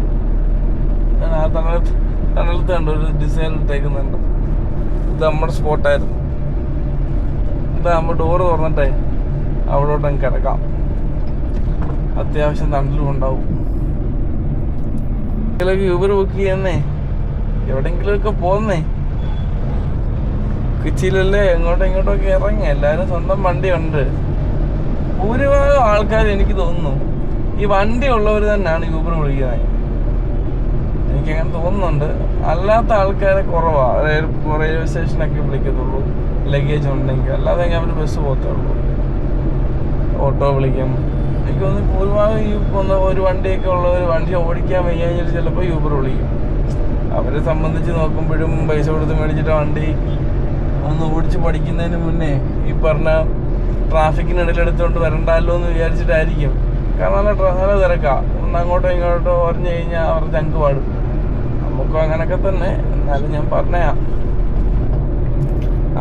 ആ തണലത്ത് കണ്ടു ഒരു ഡിസൈൻ ഇട്ടേക്കുന്നുണ്ട്. ഇത് നമ്മുടെ സ്പോട്ടായിരുന്നു. ഇതാകുമ്പോൾ ഡോറ് തുറന്നിട്ടേ അവിടോട്ടങ്ങ് കിടക്കാം. അത്യാവശ്യം തണലും ഉണ്ടാവും. യൂബർ ബുക്ക് ചെയ്യുന്നേ, എവിടെയെങ്കിലുമൊക്കെ പോകുന്നേ. കൊച്ചിയിലല്ലേ ഇങ്ങോട്ടൊക്കെ ഇറങ്ങി. എല്ലാവരും സ്വന്തം വണ്ടിയുണ്ട്. ഭൂരിഭാഗം ആൾക്കാർ എനിക്ക് തോന്നുന്നു ഈ വണ്ടി ഉള്ളവർ തന്നെയാണ് യൂബർ വിളിക്കുന്നത്. എനിക്കങ്ങനെ തോന്നുന്നുണ്ട്. അല്ലാത്ത ആൾക്കാരെ കുറവാണ്. റെയിൽവേ സ്റ്റേഷനൊക്കെ വിളിക്കത്തുള്ളൂ ലഗേജ് ഉണ്ടെങ്കിൽ. അല്ലാതെ അവർ ബസ് പോകത്തുള്ളൂ, ഓട്ടോ വിളിക്കും. എനിക്ക് തോന്നുന്നു ഭൂരിഭാഗം ഈ ഒരു വണ്ടിയൊക്കെ ഉള്ളവർ വണ്ടി ഓടിക്കാൻ വയ്യാഞ്ഞിട്ട് ചിലപ്പോൾ യൂബർ വിളിക്കും. അവരെ സംബന്ധിച്ച് നോക്കുമ്പോഴും പൈസ കൊടുത്ത് മേടിച്ചിട്ട് വണ്ടി ഒന്ന് ഓടിച്ച് പഠിക്കുന്നതിന് മുന്നേ ഈ പറഞ്ഞ ട്രാഫിക്കിനിടയിലെടുത്തുകൊണ്ട് വരണ്ടല്ലോ എന്ന് വിചാരിച്ചിട്ടായിരിക്കും. കാരണം നല്ല തിരക്കാണ്. ഒന്ന് അങ്ങോട്ടോ ഇങ്ങോട്ടോ പറഞ്ഞു കഴിഞ്ഞാൽ അവരുടെ ചങ്ക് പാടും. നമുക്കും അങ്ങനെയൊക്കെ തന്നെ. എന്നാലും ഞാൻ പറഞ്ഞാ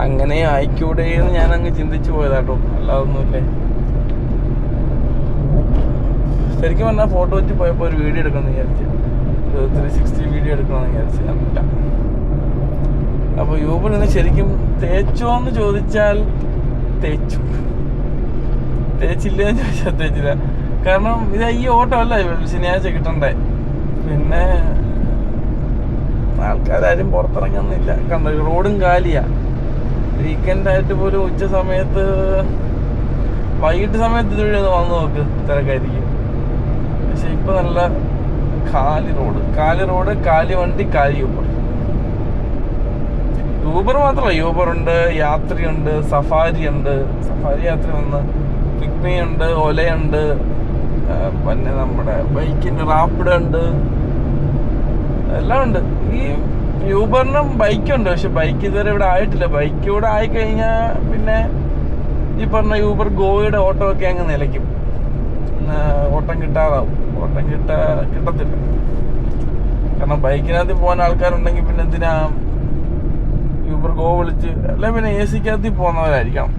അങ്ങനെ ആയിക്കൂടെ എന്ന് ഞാനങ്ങ് ചിന്തിച്ചു പോയതാട്ടോ, അല്ലാതൊന്നുമില്ലേ. ശരിക്കും പറഞ്ഞാൽ ഫോട്ടോ വെച്ച് പോയപ്പോൾ ഒരു വീഡിയോ എടുക്കണമെന്ന് വിചാരിച്ചു, 360 വീഡിയോ എടുക്കണമെന്ന് വിചാരിച്ചു. കണ്ടില്ല. അപ്പോൾ യൂബർ ഇന്ന് ശരിക്കും തേച്ചോ എന്ന് ചോദിച്ചാൽ തേച്ചില്ലെന്ന് ചോദിച്ചാൽ തേച്ചില്ല. കാരണം ഇത് ഈ ഓട്ടോ അല്ല ശനിയാഴ്ച കിട്ടണ്ടേ. പിന്നെ ആൾക്കാരും പുറത്തിറങ്ങുന്നില്ല. കണ്ടോ, റോഡും കാലിയാ. വീക്കെൻഡായിട്ട് പോലും ഉച്ച സമയത്ത്, വൈകിട്ട് സമയത്ത് ഇതുവഴി ഒന്ന് വന്ന് നോക്ക്, തിരക്കായിരിക്കും. പക്ഷെ ഇപ്പൊ നല്ല കാലി റോഡ്, കാലി വണ്ടി, കാലി യൂബർ. യൂബർ മാത്രമല്ല, യൂബറുണ്ട്, യാത്രിയുണ്ട്, സഫാരി യാത്ര വന്ന്, പിക്നിയുണ്ട്, ഒലയുണ്ട്, പിന്നെ നമ്മുടെ ബൈക്കിൻ്റെ റാപ്പിഡ് ഉണ്ട്, എല്ലാം ഉണ്ട്. ഈ യൂബറിനും ബൈക്കുണ്ട്. പക്ഷെ ബൈക്ക് ഇതുവരെ ഇവിടെ ആയിട്ടില്ല. ബൈക്ക് ഇവിടെ ആയിക്കഴിഞ്ഞാൽ പിന്നെ ഈ പറഞ്ഞ യൂബർ ഗോയുടെ ഓട്ടോ ഒക്കെ അങ്ങ് നിലയ്ക്കും. ഓട്ടം കിട്ടാതാവും. കിട്ടത്തില്ല. കാരണം ബൈക്കിനകത്ത് പോകാൻ ആൾക്കാരുണ്ടെങ്കിൽ പിന്നെ എന്തിനാ യൂബർ ഗോ വിളിച്ച്. അല്ലെ പിന്നെ AC-ക്കകത്ത് പോകുന്നവരായിരിക്കണം.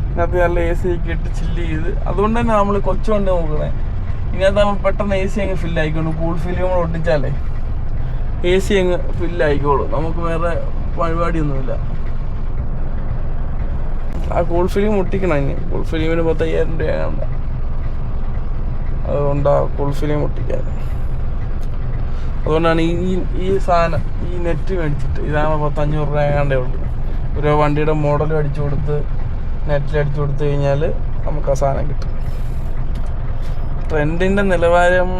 അതിനകത്ത് നല്ല AC ഒക്കെ ഇട്ട് ചില്ല് ചെയ്ത്. അതുകൊണ്ട് തന്നെ നമ്മൾ കൊച്ചു വണ്ടി നോക്കണേ. ഇതിനകത്ത് പെട്ടെന്ന് AC അങ്ങ് ഫില്ലായിക്കോളൂ. കൂൾ ഫിലിം കൂടെ ഒട്ടിച്ചാലേ AC അങ്ങ് ഫില്ലായിക്കോളൂ. നമുക്ക് വേറെ പരിപാടിയൊന്നുമില്ല. ആ കൂൾ ഫിലിം ഒട്ടിക്കണം. ഇനി കൂൾ ഫിലിമിന് 10,000 രൂപയാണ്. അതുകൊണ്ട് ആ കൂൾ ഫിലിം ഒട്ടിക്കാൻ അതുകൊണ്ടാണ് ഈ സാധനം ഈ നെറ്റ് മേടിച്ചിട്ട് ഇതാണ് 100-500 രൂപ ഏതാണ്ടേ ഉണ്ട്. ഒരു വണ്ടിയുടെ മോഡലും അടിച്ചു കൊടുത്ത് നെറ്റിൽ അടിച്ചു കൊടുത്തു കഴിഞ്ഞാൽ നമുക്ക് ആ സാധനം കിട്ടും. ട്രെൻഡിൻ്റെ നിലവാരം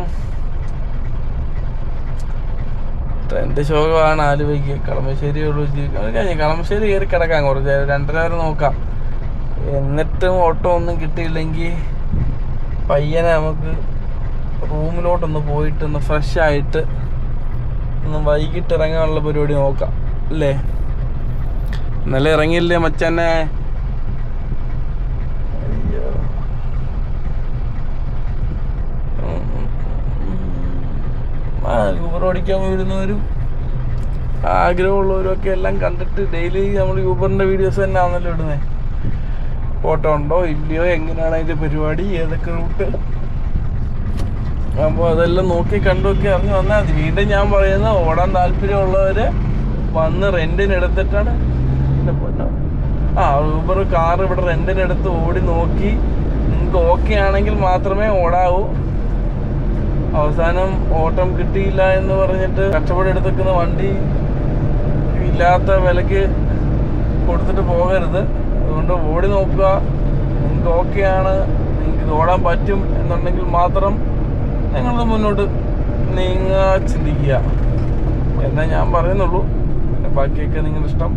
ട്രെൻഡ് ശോകമാണ്. ആലുവയ്ക്ക് കളമശ്ശേരിയുള്ളൂ കഴിഞ്ഞ് കളമശ്ശേരി കയറി കിടക്കാം കുറച്ച് 2.5 വരെ നോക്കാം. എന്നിട്ടും ഓട്ടോ ഒന്നും കിട്ടിയില്ലെങ്കിൽ പയ്യനെ നമുക്ക് റൂമിലോട്ടൊന്ന് പോയിട്ടൊന്ന് ഫ്രഷ് ആയിട്ട് ഒന്ന് വൈകിട്ട് ഇറങ്ങാനുള്ള പരിപാടി നോക്കാം അല്ലേ? ഇന്നലെ ഇറങ്ങിയില്ലേ മച്ചന്നെ? അയ്യോ യൂബർ ഓടിക്കാൻ വരുന്നവരും ആഗ്രഹമുള്ളവരും ഒക്കെ എല്ലാം കണ്ടിട്ട് ഡെയിലി നമ്മൾ യൂബറിൻ്റെ വീഡിയോസ് തന്നെ ആണല്ലോ ഇടുന്നത്. ഫോട്ടോ ഉണ്ടോ ഇല്ലയോ, എങ്ങനെയാണ് അതിൻ്റെ പരിപാടി, ഏതൊക്കെ റൂട്ട്, അപ്പോൾ അതെല്ലാം നോക്കി കണ്ടൊക്കെ അറിഞ്ഞ് വന്നാൽ മതി. വീണ്ടും ഞാൻ പറയുന്നത്, ഓടാൻ താല്പര്യമുള്ളവർ വന്ന് റെൻറ്റിനെടുത്തിട്ടാണ് യൂബർ കാർ ഇവിടെ റെൻറ്റിനെടുത്ത് ഓടി നോക്കി നിങ്ങൾക്ക് ഓക്കെ ആണെങ്കിൽ മാത്രമേ ഓടാവൂ. അവസാനം ഓട്ടം കിട്ടിയില്ല എന്ന് പറഞ്ഞിട്ട് കഷ്ടപ്പെടെടുത്തേക്കുന്ന വണ്ടി ഇല്ലാത്ത വിലക്ക് കൊടുത്തിട്ട് പോകരുത്. അതുകൊണ്ട് ഓടി നോക്കുക. നിങ്ങൾക്ക് ഓക്കെയാണ്, നിങ്ങൾക്ക് ഇത് ഓടാൻ പറ്റും എന്നുണ്ടെങ്കിൽ മാത്രം നിങ്ങളത് മുന്നോട്ട് ചിന്തിക്കുക എന്നാ ഞാൻ പറയുന്നുള്ളൂ. ബാക്കിയൊക്കെ നിങ്ങളുടെ ഇഷ്ടം.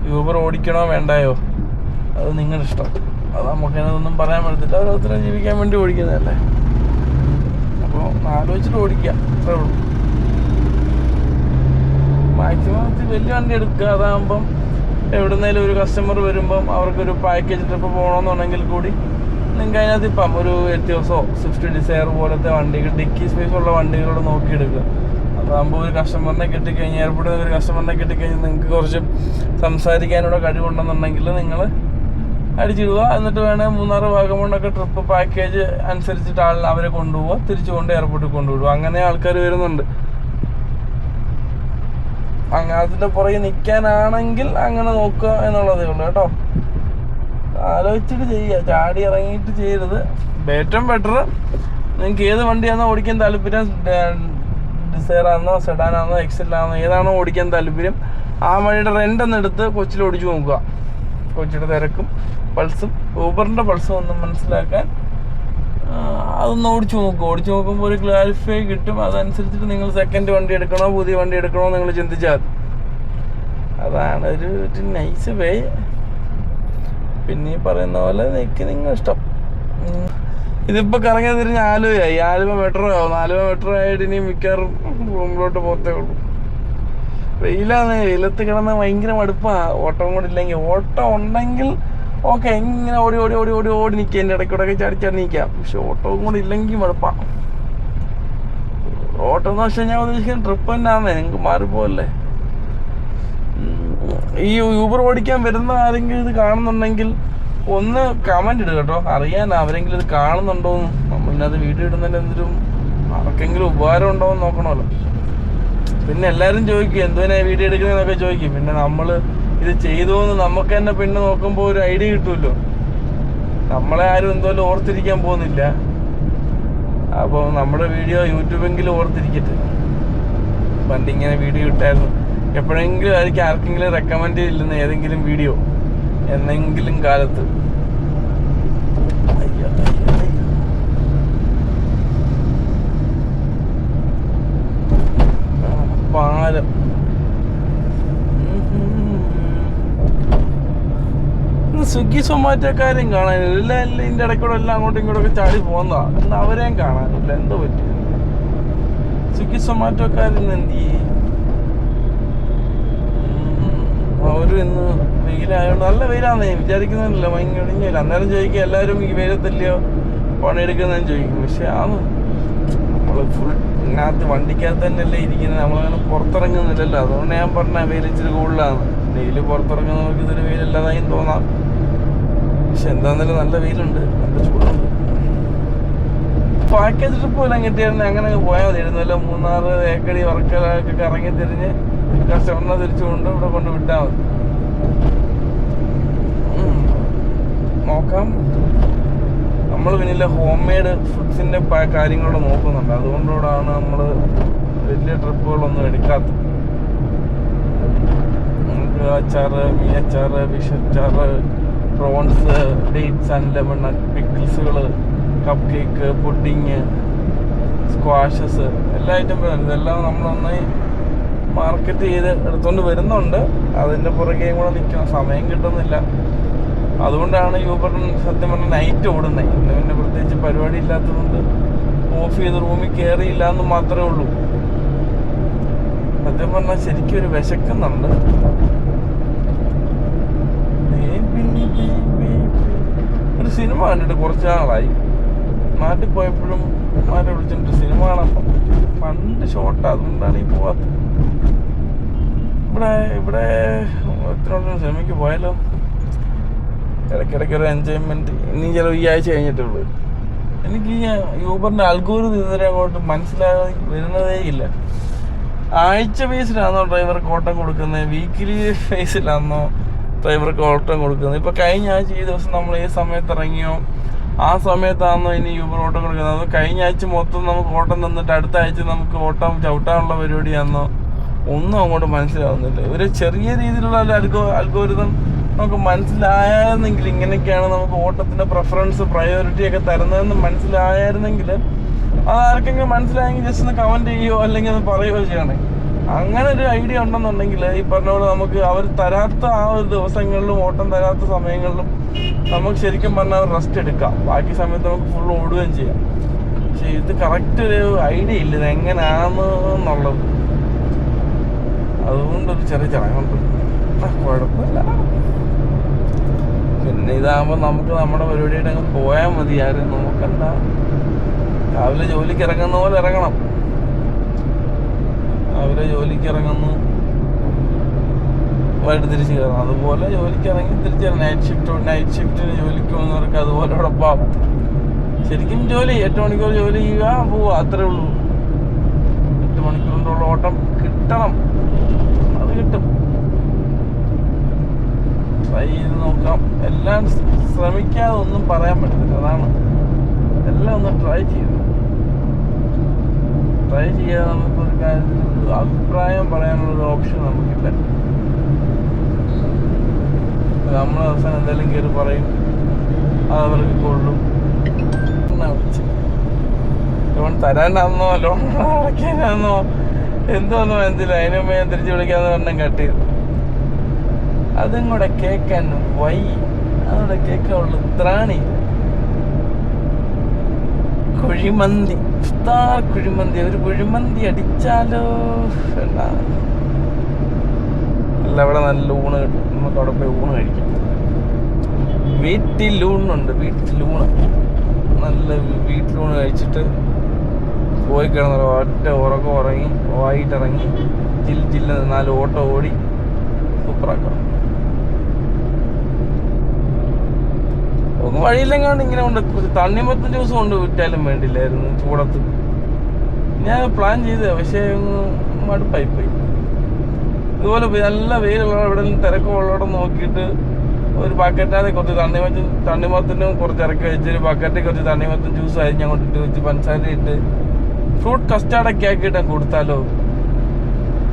യൂബർ ഓടിക്കണോ വേണ്ടായോ അത് നിങ്ങളുടെ ഇഷ്ടം. അത് നമുക്കതിനൊന്നും പറയാൻ പറ്റത്തില്ല. ഓരോരുത്തരെ ജീവിക്കാൻ വേണ്ടി ഓടിക്കുന്നതല്ലേ. അപ്പോൾ ആലോചിച്ചിട്ട് ഓടിക്കുക, അത്രേ ഉള്ളൂ. മാക്സിമം വലിയ വണ്ടി എടുക്കുക. അതാകുമ്പം എവിടുന്നേലും ഒരു കസ്റ്റമർ വരുമ്പം അവർക്കൊരു പാക്കേജ് ട്രിപ്പ് പോകണമെന്നുണ്ടെങ്കിൽ കൂടി നിങ്ങൾക്ക് അതിനകത്ത് ഇപ്പം ഒരു എത്തിയോസോ സ്വിഫ്റ്റ് ഡിസയർ പോലത്തെ വണ്ടികൾ ഡിക്കി സ്പേസ് ഉള്ള വണ്ടികളോട് നോക്കിയെടുക്കുക. അതാകുമ്പോൾ ഒരു കസ്റ്റമറിനെ കിട്ടിക്കഴിഞ്ഞാൽ എയർപോർട്ടിൽ നിന്ന് ഒരു കസ്റ്റമറിനെ കിട്ടിക്കഴിഞ്ഞാൽ നിങ്ങൾക്ക് കുറച്ച് സംസാരിക്കാനുള്ള കഴിവുണ്ടെന്നുണ്ടെങ്കിൽ നിങ്ങൾ അടിച്ചിടുക. എന്നിട്ട് വേണേൽ 3-6 വാഗമണ്ണൊക്കെ ട്രിപ്പ് പാക്കേജ് അനുസരിച്ചിട്ട് അവരെ കൊണ്ടുപോവുക, തിരിച്ചു കൊണ്ട് എയർപോർട്ടിൽ കൊണ്ടുവിടുക. അങ്ങനെ ആൾക്കാർ വരുന്നുണ്ട്. അതിൻ്റെ പുറകെ നിൽക്കാനാണെങ്കിൽ അങ്ങനെ നോക്കുക എന്നുള്ളതേ ഉള്ളൂ കേട്ടോ. ആലോചിച്ചിട്ട് ചെയ്യുക, ചാടി ഇറങ്ങിയിട്ട് ചെയ്യരുത്. ഏറ്റവും ബെറ്റർ നിങ്ങൾക്ക് ഏത് വണ്ടിയാണോ ഓടിക്കാൻ താല്പര്യം, ഡിസയറാണോ സെഡാനാണോ എക്സലാണോ ഏതാണോ ഓടിക്കാൻ താല്പര്യം, ആ വണ്ടിയുടെ റെൻ്റൊന്ന് എടുത്ത് കൊച്ചിയിൽ ഓടിച്ചു നോക്കുക. കൊച്ചിയുടെ തിരക്കും പൾസും ഊബറിൻ്റെ പൾസും ഒന്നും മനസ്സിലാക്കാൻ അതൊന്ന് ഓടിച്ചു നോക്കുക. ഓടിച്ചു നോക്കുമ്പോൾ ഒരു ക്ലാരിഫൈ കിട്ടും. അതനുസരിച്ചിട്ട് നിങ്ങൾ സെക്കൻഡ് വണ്ടി എടുക്കണോ പുതിയ വണ്ടി എടുക്കണോ നിങ്ങൾ ചിന്തിച്ചാൽ അതാണ് ഒരു നൈസ് വേ. പിന്നെ ഈ പറയുന്ന പോലെ നിങ്ങൾ ഇഷ്ടം. ഇതിപ്പോൾ കറങ്ങി തിരിഞ്ഞ് ആലുവയായി. ആലുവ മെട്രോ ആവും. ആലുവ മെട്രോ ആയിട്ട് ഇനി മിക്കവാറും റൂമിലോട്ട് പോകത്തേ ഉള്ളൂ. വെയിലാണ്. വെയിലത്ത് കിടന്ന് ഭയങ്കര മടുപ്പാണ്. ഓട്ടം കൂടെ ഇല്ലെങ്കിൽ. ഓട്ടം ഉണ്ടെങ്കിൽ ഓക്കെ, ഇങ്ങനെ ഓടി ഓടി ഓടി ഓടി ഓടി നിൽക്കുക, എൻ്റെ ഇടയ്ക്കൂടെയൊക്കെ ചാടിച്ചാടി നിൽക്കാം. പക്ഷെ ഓട്ടവും കൂടെ ഇല്ലെങ്കിൽ മടുപ്പാണ്. ഓട്ടം എന്ന് വെച്ച് കഴിഞ്ഞാൽ ഉദ്ദേശിക്കുന്ന ട്രിപ്പ് തന്നെയാണേ, നിങ്ങൾക്ക് മാറിപ്പോല്ലേ. ഈ യൂബർ ഓടിക്കാൻ വരുന്ന ആരെങ്കിലും ഇത് കാണുന്നുണ്ടെങ്കിൽ ഒന്ന് കമൻറ്റ് ഇടുക കേട്ടോ, അറിയാൻ അവരെങ്കിലും ഇത് കാണുന്നുണ്ടോയെന്ന്. നമ്മളിനകത്ത് വീഡിയോ ഇടുന്നതിൻ്റെ എന്തെങ്കിലും ആർക്കെങ്കിലും ഉപകാരം ഉണ്ടോയെന്ന് നോക്കണമല്ലോ. പിന്നെ എല്ലാവരും ചോദിക്കും എന്തിനാ വീഡിയോ എടുക്കുന്നതെന്നൊക്കെ ചോദിക്കും. പിന്നെ നമ്മൾ ഇത് ചെയ്തു എന്ന് നമുക്ക് തന്നെ പിന്നെ നോക്കുമ്പോൾ ഒരു ഐഡിയ കിട്ടുമല്ലോ. നമ്മളെ ആരും എന്തോലും ഓർത്തിരിക്കാൻ പോകുന്നില്ല. അപ്പോൾ നമ്മുടെ വീഡിയോ യൂട്യൂബെങ്കിലും ഓർത്തിരിക്കട്ടെ. പണ്ട് ഇങ്ങനെ വീഡിയോ ഇട്ടായിരുന്നു. എപ്പോഴെങ്കിലും ആയിരിക്കും ആർക്കെങ്കിലും റെക്കമെൻഡ് ചെയ്തില്ലെന്ന് ഏതെങ്കിലും വീഡിയോ എന്നെങ്കിലും കാലത്ത്. പാലം സ്വിഗ്ഗി സൊമാറ്റോക്കാരെയും കാണാനില്ല. എല്ലാം ഇതിൻ്റെ ഇടയ്ക്കൂടെ എല്ലാം അങ്ങോട്ടും ഇങ്ങോട്ടൊക്കെ ചാടി പോകുന്നതാ. എന്നാൽ അവരെയും കാണാനില്ല. എന്തോ പറ്റി സ്വിഗ്ഗി സൊമാറ്റോക്കാരിന്ന് എന്ത് ചെയ്യും? അവരും ഇന്ന് വെയിലായതുകൊണ്ട് നല്ല വെയിലാണെന്ന് ഞാൻ വിചാരിക്കുന്നില്ല. ഭയങ്കര ഇടിഞ്ഞില്ല. അന്നേരം ചോദിക്കുക എല്ലാവരും ഈ വെയിലത്തല്ലയോ പണിയെടുക്കുന്നതെന്ന് ചോദിക്കും. പക്ഷെ ആണ് നമ്മൾ ഫുൾ ഇതിനകത്ത് വണ്ടിക്കകത്ത് തന്നെയല്ലേ ഇരിക്കുന്നത്. നമ്മളങ്ങനെ പുറത്തിറങ്ങുന്നില്ലല്ലോ. അതുകൊണ്ട് ഞാൻ പറഞ്ഞ വെയിൽ ഇച്ചിരി കൂടുതലാണ്. ഡെയിലി പുറത്തിറങ്ങുന്നവർക്ക് ഇതൊരു വെയിലല്ലാതായും തോന്നാം. പക്ഷെ എന്താണെന്നാലും നല്ല വെയിലുണ്ട്, നല്ല ചൂടുണ്ട്. പാക്കേജ് ട്രിപ്പ് എല്ലാം കിട്ടിയായിരുന്നു അങ്ങനെ പോയാൽ മതിയായിരുന്നല്ലോ. 3-6 ഏക്കടി വർക്കലൊക്കെ കറങ്ങി തിരിഞ്ഞ് കസ്റ്റമറിനെ തിരിച്ചുകൊണ്ട് ഇവിടെ കൊണ്ട് വിട്ടാൽ മതി. നോക്കാം. നമ്മൾ പിന്നിലെ ഹോം മെയ്ഡ് ഫുഡ്സിൻ്റെ കാര്യങ്ങളോട് നോക്കുന്നുണ്ട്. അതുകൊണ്ടാണ് നമ്മൾ വലിയ ട്രിപ്പുകളൊന്നും എടുക്കാത്തത്. നമുക്ക് അച്ചാറ്, മീൻ അച്ചാറ്, ഫിഷ് അച്ചാറ്, പ്രോൺസ്, ഡേറ്റ്സ് ആൻഡ് ലെമൺ പിക്കിൾസുകൾ, കപ്പ് കേക്ക്, പുഡിങ്, സ്ക്വാഷസ്, എല്ലാ ഐറ്റം ഇതെല്ലാം നമ്മളൊന്നായി മാർക്കറ്റ് ചെയ്ത് എടുത്തുകൊണ്ട് വരുന്നുണ്ട്. അതിൻ്റെ പുറകെയും കൂടെ നിൽക്കണം, സമയം കിട്ടുന്നില്ല. അതുകൊണ്ടാണ് യൂബറിന് സത്യം പറഞ്ഞാൽ നൈറ്റ് ഓടുന്നത്. ഇന്ന് പിന്നെ പ്രത്യേകിച്ച് പരിപാടി ഇല്ലാത്തതുകൊണ്ട് ഓഫ് ചെയ്ത് റൂമിൽ കയറിയില്ല എന്ന് മാത്രമേ ഉള്ളൂ. സത്യം പറഞ്ഞാൽ ശരിക്കും ഒരു വിശക്കുന്നുണ്ട്. ഒരു സിനിമ കണ്ടിട്ട് കുറച്ച് നാളായി. നാട്ടിൽ പോയപ്പോഴും ആരെ വിളിച്ചിട്ട് സിനിമ കാണാൻ പണ്ട് ഷോർട്ടാണ്, അതുകൊണ്ടാണ് ഈ പോവാത്തത്. ഇവിടെ എത്ര സിനിമയ്ക്ക് പോയാലോ? ഇടയ്ക്കിടയ്ക്ക് ഒരു എൻജോയ്മെൻറ്റ്. ഇനി ചില ഈ ആഴ്ച കഴിഞ്ഞിട്ടുള്ളൂ. എനിക്ക് ഈ യൂബറിൻ്റെ അൽഗോരിതം ഇതുവരെ അങ്ങോട്ട് മനസ്സിലായി വരുന്നതേ ഇല്ല. ആഴ്ച ബേസിലാണോ ഡ്രൈവർക്ക് ഓട്ടം കൊടുക്കുന്നത്, വീക്കിലി ബേസിലാണോ ഡ്രൈവർക്ക് ഓട്ടം കൊടുക്കുന്നത്? ഇപ്പോൾ കഴിഞ്ഞ ആഴ്ച ഈ ദിവസം നമ്മൾ ഏത് സമയത്ത് ഇറങ്ങിയോ ആ സമയത്താണോ ഇനി യൂബർ ഓട്ടം കൊടുക്കുന്നത്? അത് കഴിഞ്ഞ ആഴ്ച മൊത്തം നമുക്ക് ഓട്ടം തന്നിട്ട് അടുത്ത ആഴ്ച നമുക്ക് ഓട്ടം ചവിട്ടാനുള്ള പരിപാടിയാണെന്നോ ഒന്നും അങ്ങോട്ട് മനസ്സിലാവുന്നില്ല. ഒരു ചെറിയ രീതിയിലുള്ള അൽഗോരിതം നമുക്ക് മനസ്സിലായിരുന്നെങ്കിൽ, ഇങ്ങനെയൊക്കെയാണ് നമുക്ക് ഓട്ടത്തിൻ്റെ പ്രിഫറൻസ്, പ്രയോറിറ്റി ഒക്കെ തരുന്നതെന്ന് മനസ്സിലായിരുന്നെങ്കിൽ, അത് ആർക്കെങ്കിലും മനസ്സിലായെങ്കിൽ ജസ്റ്റ് ഒന്ന് കമൻറ്റ് ചെയ്യുകയോ അല്ലെങ്കിൽ ഒന്ന് പറയുകയോ ചെയ്യണേ. അങ്ങനെ ഒരു ഐഡിയ ഉണ്ടെന്നുണ്ടെങ്കിൽ ഈ പറഞ്ഞ പോലെ നമുക്ക് അവർ തരാത്ത ആ ഒരു ദിവസങ്ങളിലും ഓട്ടം തരാത്ത സമയങ്ങളിലും നമുക്ക് ശരിക്കും പറഞ്ഞാൽ റെസ്റ്റ് എടുക്കാം. ബാക്കി സമയത്ത് നമുക്ക് ഫുൾ ഓടുകയും ചെയ്യാം. പക്ഷെ ഇത് കറക്റ്റ് ഒരു ഐഡിയ ഇല്ല ഇത് എങ്ങനെയാണെന്നുള്ളത്. അതുകൊണ്ടൊരു ചെറിയ ചടങ്ങുണ്ട്. കുഴപ്പമില്ല. പിന്നെ ഇതാകുമ്പോൾ നമുക്ക് നമ്മുടെ പരിപാടിയായിട്ട് അങ്ങ് പോയാൽ മതി. ആരും നമുക്കെന്താ, രാവിലെ ജോലിക്ക് ഇറങ്ങുന്ന പോലെ ഇറങ്ങണം. രാവിലെ ജോലിക്ക് ഇറങ്ങുന്നു, വൈകിട്ട് തിരിച്ച് കയറണം. അതുപോലെ ജോലിക്ക് ഇറങ്ങി തിരിച്ച് നൈറ്റ് ഷിഫ്റ്റിന് ജോലിക്ക് പോകുന്നവർക്ക് അതുപോലെ അവിടെ പോവാം. ശരിക്കും ജോലി 8 മണിക്കൂർ ജോലി ചെയ്യുക, പോവുക, അത്രേ ഉള്ളൂ. 8 മണിക്കൂറിൻ്റെ ഓട്ടം കിട്ടണം. അത് കിട്ടും. ട്രൈ ചെയ്ത് നോക്കാം. എല്ലാം ശ്രമിക്കാതെ ഒന്നും പറയാൻ പറ്റത്തില്ല. അതാണ്, എല്ലാം ഒന്ന് ട്രൈ ചെയ്യാതെ നമുക്കൊരു കാര്യത്തിൽ അഭിപ്രായം പറയാനുള്ളൊരു ഓപ്ഷൻ നമുക്കില്ല. നമ്മൾ അവസാനം എന്തെങ്കിലും കയറി പറയും, അത് അവർക്ക് കൊള്ളും. ലോൺ തരാനാണെന്നോ ലോൺ അടയ്ക്കാനാണെന്നോ എന്തോന്നോ എന്തില്ല. അതിന് മുമ്പ് ഞാൻ തിരിച്ച് വിളിക്കാന്ന് പറഞ്ഞാൽ കട്ട് ചെയ്തു. അതും കൂടെ കേൾക്കാൻ അതോടെ കേൾക്കാനുള്ളു ത്രാണി. കുഴിമന്തി, ഇഫ്താർ കുഴിമന്തി. ഒരു കുഴിമന്തി അടിച്ചാലോ? അല്ല, അവിടെ നല്ല ഊണ് കിട്ടും. നമുക്ക് അവിടെ പോയി ഊണ് കഴിക്കാം. വീട്ടിലൂണുണ്ട്, നല്ല വീട്ടിലൂണ് കഴിച്ചിട്ട് പോയി കിടന്ന ഒറ്റ ഉറക്കം ഉറങ്ങി വായിട്ടിറങ്ങി ജില്ല 4 ഓട്ടം ഓടി സൂപ്പറാക്കാം. വഴിയില്ലെങ്ങാണ്ട് ഇങ്ങനെ കൊണ്ട് തണ്ണിമത്തൻ ജ്യൂസ് കൊണ്ട് വിറ്റാലും വേണ്ടില്ലായിരുന്നു ചൂടത്ത്. ഞാൻ പ്ലാൻ ചെയ്തതാണ്, പക്ഷേ മടുപ്പായിപ്പോയി. ഇതുപോലെ നല്ല വെയിലുള്ള ഇവിടെ തിരക്കുള്ളവിടെ നോക്കിയിട്ട് ഒരു ബക്കറ്റാതെ കുറച്ച് തണ്ണിമത്തനും കുറച്ച് ഇറക്കി വെച്ച് ഒരു ബക്കറ്റിൽ കുറച്ച് തണ്ണിമത്തൻ ജ്യൂസ് അരിഞ്ഞ് അങ്ങോട്ട് ഇട്ട് വെച്ച് പഞ്ചസാര ഇട്ട് ഫ്രൂട്ട് കസ്റ്റാർഡൊക്കെ ആക്കിയിട്ട് കൊടുത്താലോ?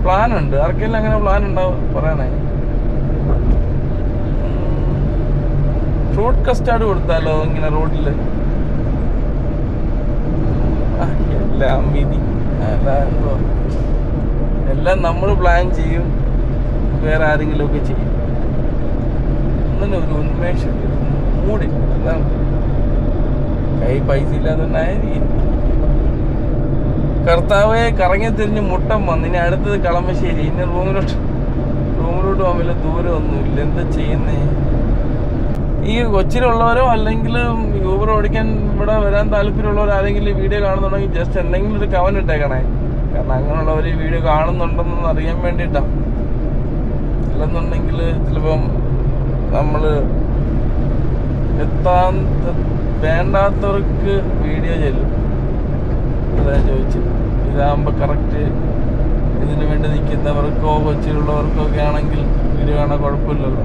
പ്ലാനുണ്ട്. ആർക്കെല്ലാം അങ്ങനെ പ്ലാൻ ഉണ്ടാവും പറയണേ. ഫ്രൂട്ട് കസ്റ്റാർഡ് കൊടുത്താലോ ഇങ്ങനെ റോഡിൽ? എല്ലാം വിധി. എല്ലാം നമ്മൾ പ്ലാൻ ചെയ്യും, വേറെ ആരെങ്കിലും ഒക്കെ ചെയ്യും. അങ്ങനെ ഒരു ഉന്മേഷം മൂടില്ല. അതാണ്, കൈ പൈസ ഇല്ലാത്തതുകൊണ്ടായിരിക്കും. കർത്താവെ കറങ്ങി തിരിഞ്ഞ് മുട്ടം വന്ന്. ഇനി അടുത്തത് കളമശ്ശേരി. ഇനി റൂമിലോട്ട് പോകാൻ വലിയ ദൂരമൊന്നുമില്ല. എന്താ ചെയ്യുന്നേ? ഈ കൊച്ചിയിലുള്ളവരോ അല്ലെങ്കിൽ യൂബർ ഓടിക്കാൻ ഇവിടെ വരാൻ താല്പര്യമുള്ളവർ ആരെങ്കിലും ഈ വീഡിയോ കാണുന്നുണ്ടെങ്കിൽ ജസ്റ്റ് എന്തെങ്കിലും ഒരു കമന്റ് ഇട്ടേക്കണേ. കാരണം അങ്ങനെയുള്ളവർ ഈ വീഡിയോ കാണുന്നുണ്ടെന്ന് അറിയാൻ വേണ്ടിയിട്ടാണ്. അല്ലെന്നുണ്ടെങ്കിൽ ചിലപ്പം നമ്മൾ വേണ്ടാത്തവർക്ക് വീഡിയോ ചെല്ലും. അതാ ചോദിച്ചു. ഇതാകുമ്പോൾ കറക്റ്റ് ഇതിനു വേണ്ടി നിൽക്കുന്നവർക്കോ കൊച്ചിയിലുള്ളവർക്കോ ഒക്കെ ആണെങ്കിൽ വീഡിയോ കാണാൻ കുഴപ്പമില്ലല്ലോ.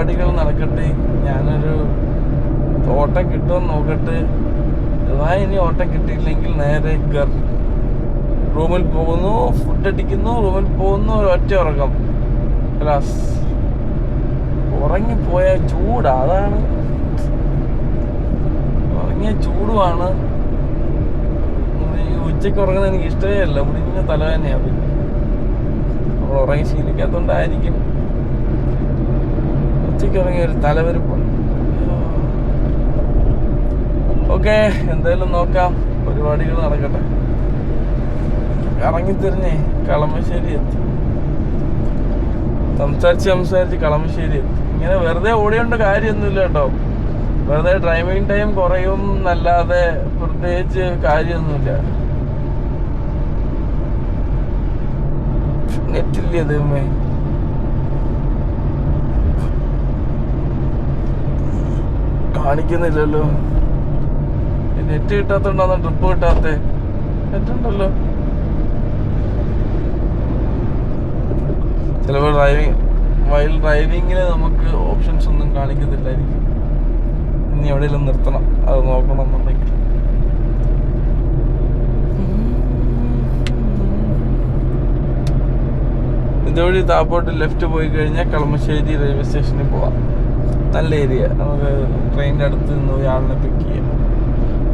പരിപാടികൾ നടക്കട്ടെ. ഞാനൊരു ഓട്ടം കിട്ടുമെന്ന് നോക്കട്ടെ. ഇനി ഓട്ടം കിട്ടിയില്ലെങ്കിൽ നേരെ റൂമിൽ പോകുന്നു, ഫുഡ് അടിക്കുന്നു, റൂമിൽ പോകുന്നു, ഒറ്റ ഉറക്കം. ക്ലാസ് ഉറങ്ങിപ്പോയ ചൂടാ, അതാണ്. ഉറങ്ങിയ ചൂടുമാണ്. ഉച്ചയ്ക്ക് ഉറങ്ങുന്നത് എനിക്ക് ഇഷ്ടമേ അല്ല. മുടിഞ്ഞ തലവേദനയാണ്. പിന്നെ നമ്മൾ ഉറങ്ങി ശീലിക്കാത്തതുകൊണ്ടായിരിക്കും ഉച്ചയ്ക്ക് ഉറങ്ങിയ ഒരു തലവരിപ്പുണ്ട്. ഓക്കെ, എന്തായാലും നോക്കാം, പരിപാടികൾ നടക്കട്ടെ. ഇറങ്ങിത്തിരിഞ്ഞേ കളമശ്ശേരി എത്തി. സംസാരിച്ച് കളമശ്ശേരി എത്തി. ഇങ്ങനെ വെറുതെ ഓടിയോണ്ട് കാര്യമൊന്നുമില്ല കേട്ടോ. വെറുതെ ഡ്രൈവിംഗ് ടൈം കുറയും എന്നല്ലാതെ പ്രത്യേകിച്ച് കാര്യമൊന്നുമില്ല. നെറ്റില്ലേ ദൈവമേ, കാണിക്കുന്നില്ലല്ലോ. നെറ്റ് കിട്ടാത്തോണ്ടാന്ന് ട്രിപ്പ് കിട്ടാത്ത. നെറ്റ് ഉണ്ടല്ലോ. ചിലപ്പോൾ ഡ്രൈവിങ്ങിന് നമുക്ക് ഓപ്ഷൻസ് ഒന്നും കാണിക്കത്തില്ലായിരിക്കും. ഇനി എവിടെയെങ്കിലും നിർത്തണം, അത് നോക്കണം എന്നുണ്ടെങ്കിൽ. ഇതുവഴി താപ്പോട്ട് ലെഫ്റ്റ് പോയി കഴിഞ്ഞാൽ കളമശ്ശേരി റെയിൽവേ സ്റ്റേഷനിൽ പോവാം. നല്ല ഏരിയ. നമുക്ക് ട്രെയിനിൻ്റെ അടുത്ത് നിന്ന് പോയി ആളിനെ പിക്ക് ചെയ്യാം.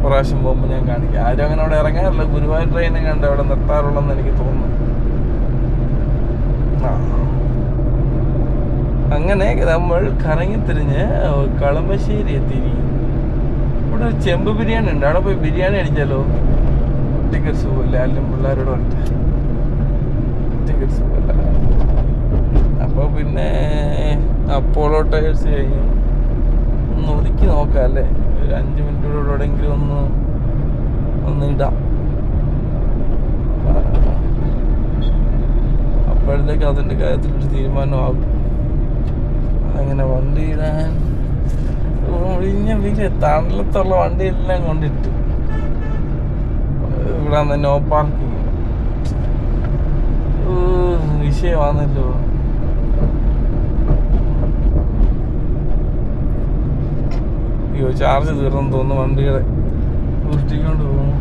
പ്രാവശ്യം പോകുമ്പോൾ ഞാൻ കാണിക്കാം. ആരും അങ്ങനെ അവിടെ ഇറങ്ങാറില്ല. ഗുരുവായൂർ ട്രെയിനും കണ്ട് അവിടെ നിർത്താറുള്ളതെന്ന് എനിക്ക് തോന്നുന്നു. അങ്ങനെ നമ്മൾ കറങ്ങിത്തിരിഞ്ഞ് കളമശ്ശേരി എത്തിയിരിക്കും. ഇവിടെ ഒരു ചെമ്പ് ബിരിയാണി ഉണ്ട്. അവിടെ പോയി ബിരിയാണി അടിച്ചാലോ? ടിക്കറ്റ് സുഖമില്ല. ആരും പിള്ളേരോട് പറഞ്ഞിട്ട് ടിക്കറ്റ് സുഖമില്ല. അപ്പോൾ പിന്നെ അപ്പോളോ ടയേഴ്സ് കഴിഞ്ഞു. ഒന്ന് ഒതുക്കി നോക്കാം അല്ലേ? ഒരു 5 മിനിറ്റോടെ എവിടെയെങ്കിലും ഒന്ന് ഇടാം. അപ്പോഴത്തേക്ക് അതിൻ്റെ കാര്യത്തിലൊരു തീരുമാനമാകും. അങ്ങനെ വണ്ടി ഇടാൻ ഒഴിഞ്ഞ തണലത്തുള്ള വണ്ടിയെല്ലാം കൊണ്ടിട്ട് ഇവിടെ നോ പാർക്കിങ് വിഷയമാണല്ലോ. അയ്യോ, ചാർജ് തീർന്നു തോന്നുന്നു. വണ്ടികളെ ഉരുട്ടിക്കൊണ്ട് പോകുന്നു.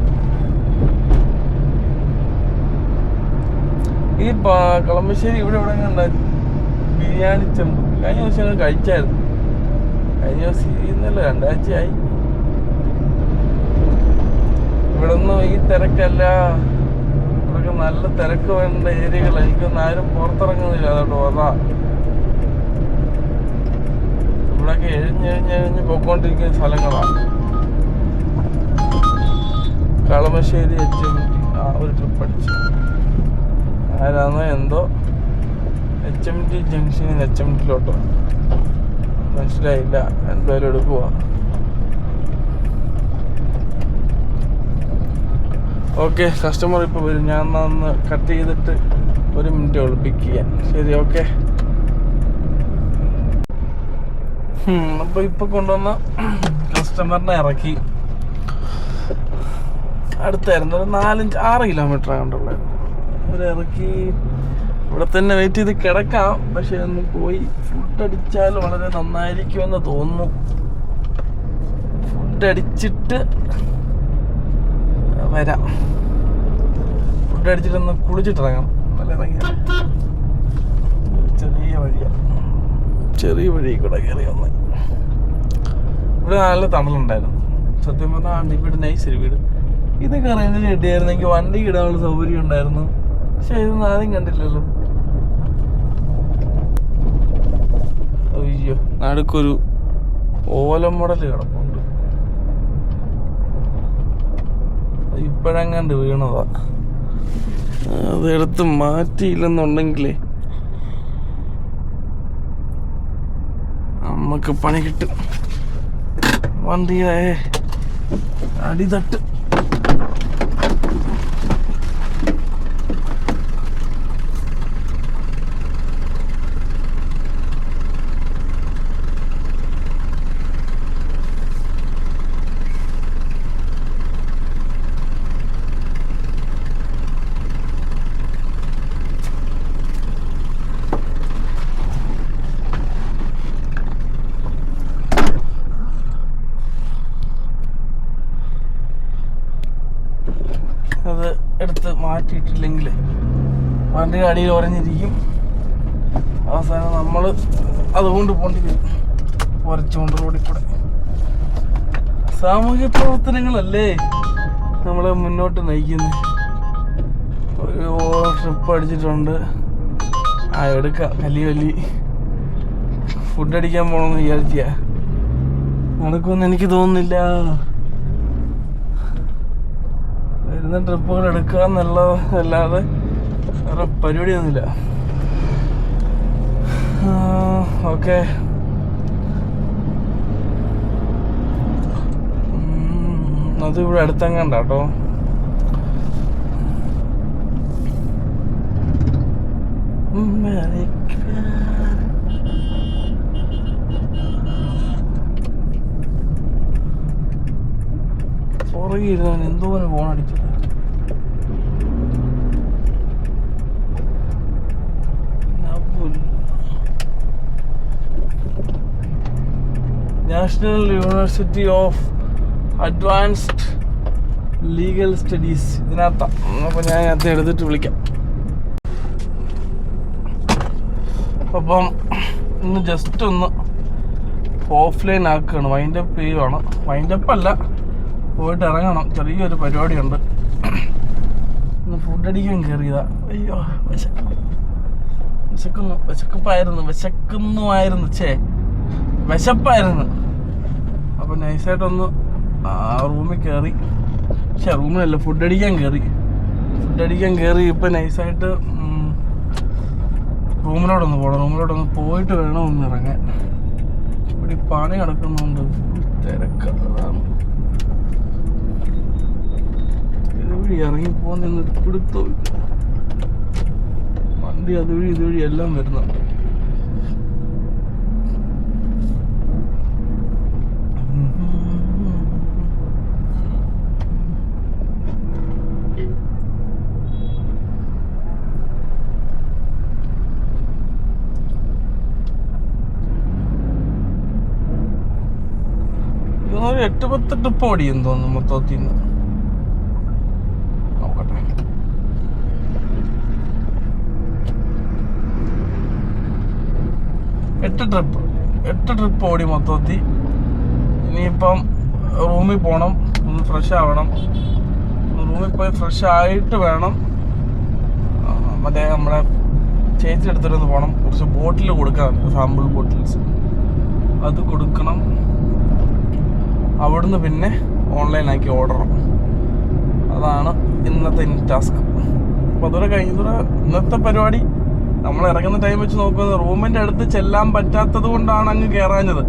ഈ കളമശ്ശേരി ഇവിടെ എവിടെ കണ്ട ബിരിയാണി ചെമ്പ് കഴിഞ്ഞ ദിവസം ഞങ്ങൾ കഴിച്ചായിരുന്നു. കഴിഞ്ഞ ദിവസം ഇന്നല്ല 2 ആഴ്ചയായി. ഇവിടെ ഒന്നും ഈ തിരക്കല്ല. ഇവിടെയൊക്കെ നല്ല തിരക്ക് വേണ്ട ഏരിയകൾ. എനിക്കൊന്നും ആരും പുറത്തിറങ്ങുന്നില്ല. അതോട്ട് അതാ ഇവിടെയൊക്കെ എഴിഞ്ഞ് പോയിക്കൊണ്ടിരിക്കുന്ന സ്ഥലങ്ങളാണ്. കളമശ്ശേരി HMT ആ ഒരു ട്രിപ്പ് അടിച്ചു. ആരാന്നോ എന്തോ HMT ജംഗ്ഷനിൽ HMTയിലോട്ടോ മനസ്സിലായില്ല. എന്തായാലും എടുക്കുക. ഓക്കെ, കസ്റ്റമർ ഇപ്പോൾ വരും. ഞാൻ ഒന്ന് കട്ട് ചെയ്തിട്ട് 1 മിനിറ്റ് ഉള്ളു പിക്ക് ചെയ്യാൻ. ശരി, ഓക്കെ. അപ്പോൾ ഇപ്പോൾ കൊണ്ടുവന്ന കസ്റ്റമറിനെ ഇറക്കി. അടുത്തായിരുന്നു. ഒരു 4-6 കിലോമീറ്റർ കണ്ടുള്ളായിരുന്നു. ഇവരിറക്കി. ഇവിടെ തന്നെ വെയിറ്റ് ചെയ്ത് കിടക്കാം. പക്ഷെ ഒന്ന് പോയി ഫുഡ് അടിച്ചാൽ വളരെ നന്നായിരിക്കുമെന്ന് തോന്നുന്നു. ഫുഡ് അടിച്ചിട്ട് വരാം. ഫുഡ് അടിച്ചിട്ടൊന്ന് കുളിച്ചിട്ടിറങ്ങാം. നല്ല ഇറങ്ങിയ ചെറിയ വഴി കൂടെ കയറി വന്ന്. ഇവിടെ നല്ല തണലുണ്ടായിരുന്നു. സത്യം പറഞ്ഞാൽ ഇവിടെ നൈസ് വീട്. ഇതൊക്കെ അറിയുന്നത് ചെട്ടിയായിരുന്നെങ്കിൽ വണ്ടി ഇടാനുള്ള സൗകര്യം ഉണ്ടായിരുന്നു. പക്ഷെ ഇതൊന്നും ആദ്യം കണ്ടില്ലല്ലോ. അയ്യോ, നടുക്കൊരു ഓലം മോഡൽ കിടപ്പുണ്ട്. ഇപ്പോഴങ്ങാണ്ട് വീണതാ. അതെടുത്ത് മാറ്റിയില്ലെന്നുണ്ടെങ്കിലേ നമുക്ക് പണി കിട്ടും. വണ്ടിയുടെ അടിതട്ട്. മാറ്റിയിട്ടില്ലെങ്കിൽ വണ്ടി അടിയിൽ ഉരഞ്ഞിരിക്കും. അവസാനം നമ്മൾ അതുകൊണ്ട് പോണ്ടി വരും, ഉരച്ചുകൊണ്ട് റോഡിൽ കൂടെ. സാമൂഹ്യ പ്രവർത്തനങ്ങളല്ലേ നമ്മളെ മുന്നോട്ട് നയിക്കുന്നത്. ഒരു ട്രിപ്പ് അടിച്ചിട്ടുണ്ട്. എടുക്കാം, വലിയ ഫുഡ് അടിക്കാൻ പോകണമെന്ന് വിചാരിച്ച നടക്കുമെന്ന് എനിക്ക് തോന്നുന്നില്ല. വരുന്ന ട്രിപ്പുകൾ എടുക്കുക എന്നുള്ളതല്ലാതെ വേറെ പരിപാടിയൊന്നുമില്ല. ഓക്കെ, അത് ഇവിടെ അടുത്തെങ്ങാണ്ട കേട്ടോ. പുറകെ ഇരുന്നാൻ എന്തോരം ഫോൺ അടിച്ചത്. National University of Advanced Legal Studies ഇതിനകത്താണ്. അപ്പോൾ ഞാൻ അതിനകത്ത് എടുത്തിട്ട് വിളിക്കാം. അപ്പം ഇന്ന് ജസ്റ്റ് ഒന്ന് ഓഫ്ലൈൻ ആക്കുകയാണ്, വൈൻഡപ്പ് ചെയ്യുവാണ്. വൈൻഡപ്പ് അല്ല, പോയിട്ട് ഇറങ്ങണം, ചെറിയൊരു പരിപാടിയുണ്ട്. ഇന്ന് ഫുഡ് അടിക്കാൻ കയറിയതാ. അയ്യോ വിശപ്പായിരുന്നു. അപ്പം നൈസായിട്ടൊന്ന് റൂമിൽ കയറി. റൂമിലല്ല, ഫുഡ് അടിക്കാൻ കയറി. ഇപ്പം നൈസായിട്ട് റൂമിലോട്ടൊന്ന് പോയിട്ട് വേണം ഒന്ന് ഇറങ്ങാൻ. ഇവിടെ പണി കിടക്കുന്നുണ്ട്, തിരക്കാണ്. ഇതുവഴി ഇറങ്ങിപ്പോന്ന് പിടുത്തോ, വണ്ടി അതുവഴി ഇതുവഴി എല്ലാം വരുന്നുണ്ട്. ഒരു 8-10 ട്രിപ്പ് ഓടിയെന്ന് തോന്നുന്നു മൊത്തത്തിൽ നിന്ന്. നോക്കട്ടെ, 8 ട്രിപ്പ് ഓടി മൊത്തത്തിൽ. ഇനിയിപ്പം റൂമിൽ പോകണം, ഒന്ന് ഫ്രഷ് ആവണം. റൂമിൽ പോയി ഫ്രഷ് ആയിട്ട് വേണം മറ്റേ നമ്മുടെ ചേച്ചി എടുത്തിട്ടൊന്ന് പോകണം. കുറച്ച് ബോട്ടിൽ കൊടുക്കാറുണ്ട്, സാമ്പിൾ ബോട്ടിൽസ്, അത് കൊടുക്കണം. അവിടുന്ന് പിന്നെ ഓൺലൈനാക്കി ഓർഡർ. അതാണ് ഇന്നത്തെ ടാസ്ക്. അപ്പോൾ അതുവരെ ഇന്നത്തെ പരിപാടി നമ്മൾ ഇറങ്ങുന്ന ടൈം വെച്ച് നോക്കുന്നത് റൂമിൻ്റെ അടുത്ത് ചെല്ലാൻ പറ്റാത്തത് കൊണ്ടാണ് അങ്ങ് കയറാഞ്ഞത്.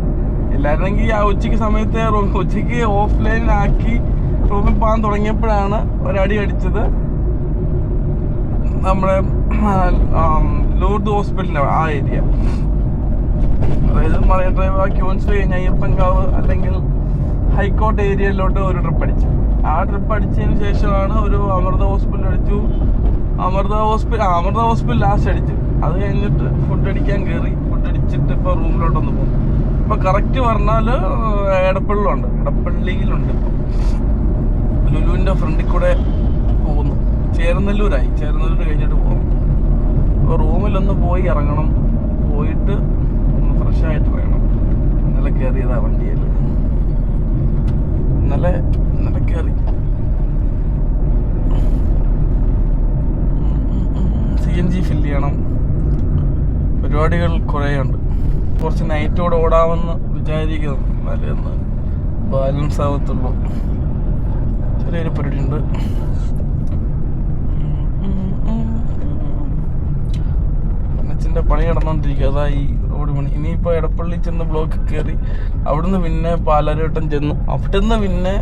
ഇല്ലായിരുന്നെങ്കിൽ ആ ഉച്ചയ്ക്ക് ഓഫ്ലൈനാക്കി റൂമിൽ പോകാൻ തുടങ്ങിയപ്പോഴാണ് ഒരടി അടിച്ചത്. നമ്മുടെ ലൂർദ് ഹോസ്പിറ്റലിൻ്റെ ആ ഏരിയ, അതായത് മറൈൻ ഡ്രൈവ്, ക്യൂൻസ് കഴിഞ്ഞ് അയ്യപ്പൻകാവ് അല്ലെങ്കിൽ ഹൈക്കോർട്ട് ഏരിയയിലോട്ട് ഒരു ട്രിപ്പ് അടിച്ചു. ആ ട്രിപ്പ് അടിച്ചതിന് ശേഷമാണ് ഒരു അമൃത ഹോസ്പിറ്റൽ അടിച്ചു. അമൃത ഹോസ്പിറ്റൽ ലാസ്റ്റ് അടിച്ചു. അത് കഴിഞ്ഞിട്ട് ഫുഡ് അടിക്കാൻ കയറി. ഫുഡ് അടിച്ചിട്ട് ഇപ്പോൾ റൂമിലോട്ടൊന്ന് പോകും. ഇപ്പോൾ കറക്റ്റ് പറഞ്ഞാൽ എടപ്പള്ളിയിലുണ്ട്. ലുലുവിൻ്റെ ഫ്രണ്ടിൽ കൂടെ പോകുന്നു. ചേർന്നല്ലൂർ കഴിഞ്ഞിട്ട് പോകും. അപ്പോൾ റൂമിലൊന്ന് പോയി ഇറങ്ങണം. പോയിട്ട് ഒന്ന് ഫ്രഷായിട്ട് ഇറങ്ങണം. ഇന്നലെ കയറിയതാ വണ്ടിയിൽ. ഇന്നലെ കയറി CNG ഫില്ല് ചെയ്യണം. പരിപാടികൾ കുറേ ഉണ്ട്. കുറച്ച് നൈറ്റോടെ ഓടാമെന്ന് വിചാരിക്കുന്നു. നല്ലതെന്ന് ബാലൻസ് ആവത്തുള്ളൂ. ചെറിയൊരു പരിപാടി ഉണ്ട്. അച്ഛൻ്റെ പണി നടന്നുകൊണ്ടിരിക്കുക. അതാ ഈ റോഡ് പണി. ഇനിയിപ്പോൾ എടപ്പള്ളി ചെന്ന് ബ്ലോക്ക് കയറി അവിടുന്ന് പിന്നെ പാലാരിവട്ടം ചെന്ന് അവിടുന്ന് പിന്നെ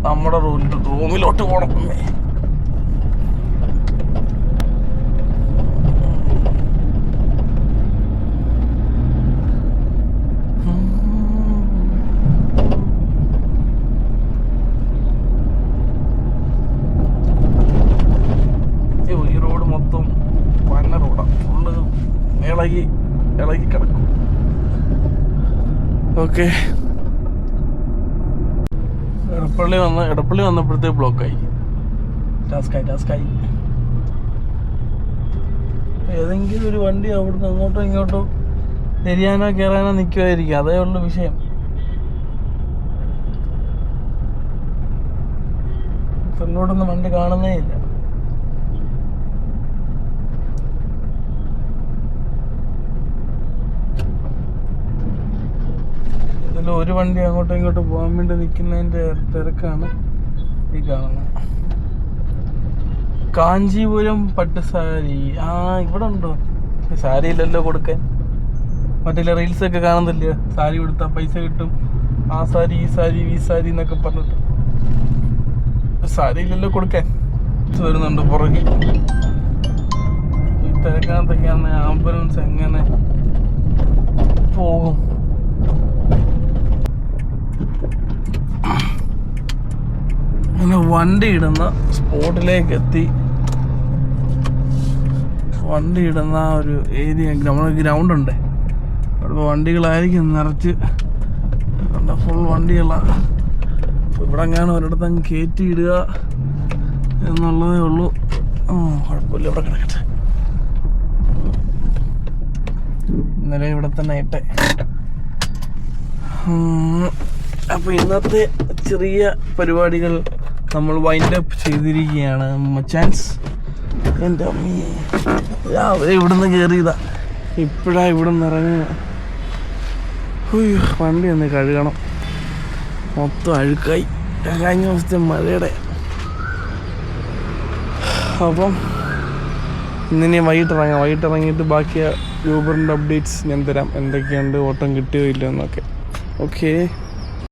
നമ്മുടെ റൂമിലോട്ട് പോകണം. ഈ റോഡ് മൊത്തം വന്ന റോഡാണ്. ഫുള്ള് ഇളകി കിടക്കും. ഓക്കെ, എടപ്പള്ളി വന്നപ്പോഴത്തേക്ക് ബ്ലോക്കായി. ടാസ്കായി ഏതെങ്കിലും ഒരു വണ്ടി അവിടുന്ന് അങ്ങോട്ടോ ഇങ്ങോട്ടോ തിരിയാനോ കയറാനോ നിൽക്കുമായിരിക്കും. അതേ ഉള്ളു വിഷയം. ഫ്രണ്ടോട്ടൊന്നും വണ്ടി കാണുന്നേ ഇല്ല. ഇതിൽ ഒരു വണ്ടി അങ്ങോട്ടും ഇങ്ങോട്ടും പോകാൻ വേണ്ടി നിൽക്കുന്നതിൻ്റെ തിരക്കാണ് ഈ കാണുന്നത്. കാഞ്ചീപുരം പട്ട് സാരി. ഇവിടെ ഉണ്ടോ? സാരി ഇല്ലല്ലോ കൊടുക്കാൻ. മറ്റേ റീൽസൊക്കെ കാണുന്നില്ല, സാരി കൊടുത്താൽ പൈസ കിട്ടും, ആ സാരി ഈ സാരി ഈ സാരി എന്നൊക്കെ പറഞ്ഞിട്ട്. സാരി ഇല്ലല്ലോ കൊടുക്കാൻ. വരുന്നുണ്ട് പുറകെ. ഈ തിരക്കകത്തൊക്കെയാണ് ആംബുലൻസ് എങ്ങനെ പോകും? അങ്ങനെ വണ്ടി ഇടുന്ന സ്പോട്ടിലേക്ക് എത്തി. വണ്ടി ഇടുന്ന ഒരു ഏരിയ, നമ്മുടെ ഗ്രൗണ്ട് ഉണ്ട് അവിടെ വണ്ടികളായിരിക്കും നിറച്ച്. ഫുൾ വണ്ടികളാണ്. ഇവിടെ എങ്ങാനും ഒരിടത്ത് അങ്ങ് കയറ്റി ഇടുക എന്നുള്ളതേ ഉള്ളൂ. കുഴപ്പമില്ല, ഇവിടെ കിടക്കട്ടെ. ഇന്നലെ ഇവിടെ തന്നെ ഇട്ടെ. അപ്പോൾ ഇന്നത്തെ ചെറിയ പരിപാടികൾ നമ്മൾ വൈൻഡ് അപ്പ് ചെയ്തിരിക്കുകയാണ് മച്ചാൻസ്. എൻ്റെ അമ്മയെ രാവിലെ ഇവിടുന്ന് കയറിയതാ, ഇപ്പോഴാണ് ഇവിടെ നിന്ന് ഇറങ്ങുക. വണ്ടി ഒന്ന് കഴുകണം, മൊത്തം അഴുക്കായി കഴിഞ്ഞ ദിവസത്തെ മഴയുടെ. അപ്പം ഇന്നിനി വൈകിട്ടിറങ്ങിയിട്ട് ബാക്കി യൂബറിൻ്റെ അപ്ഡേറ്റ്സ് ഞാൻ തരാം, എന്തൊക്കെയുണ്ട്, ഓട്ടം കിട്ടുകയോ ഇല്ല എന്നൊക്കെ. ഓക്കേ.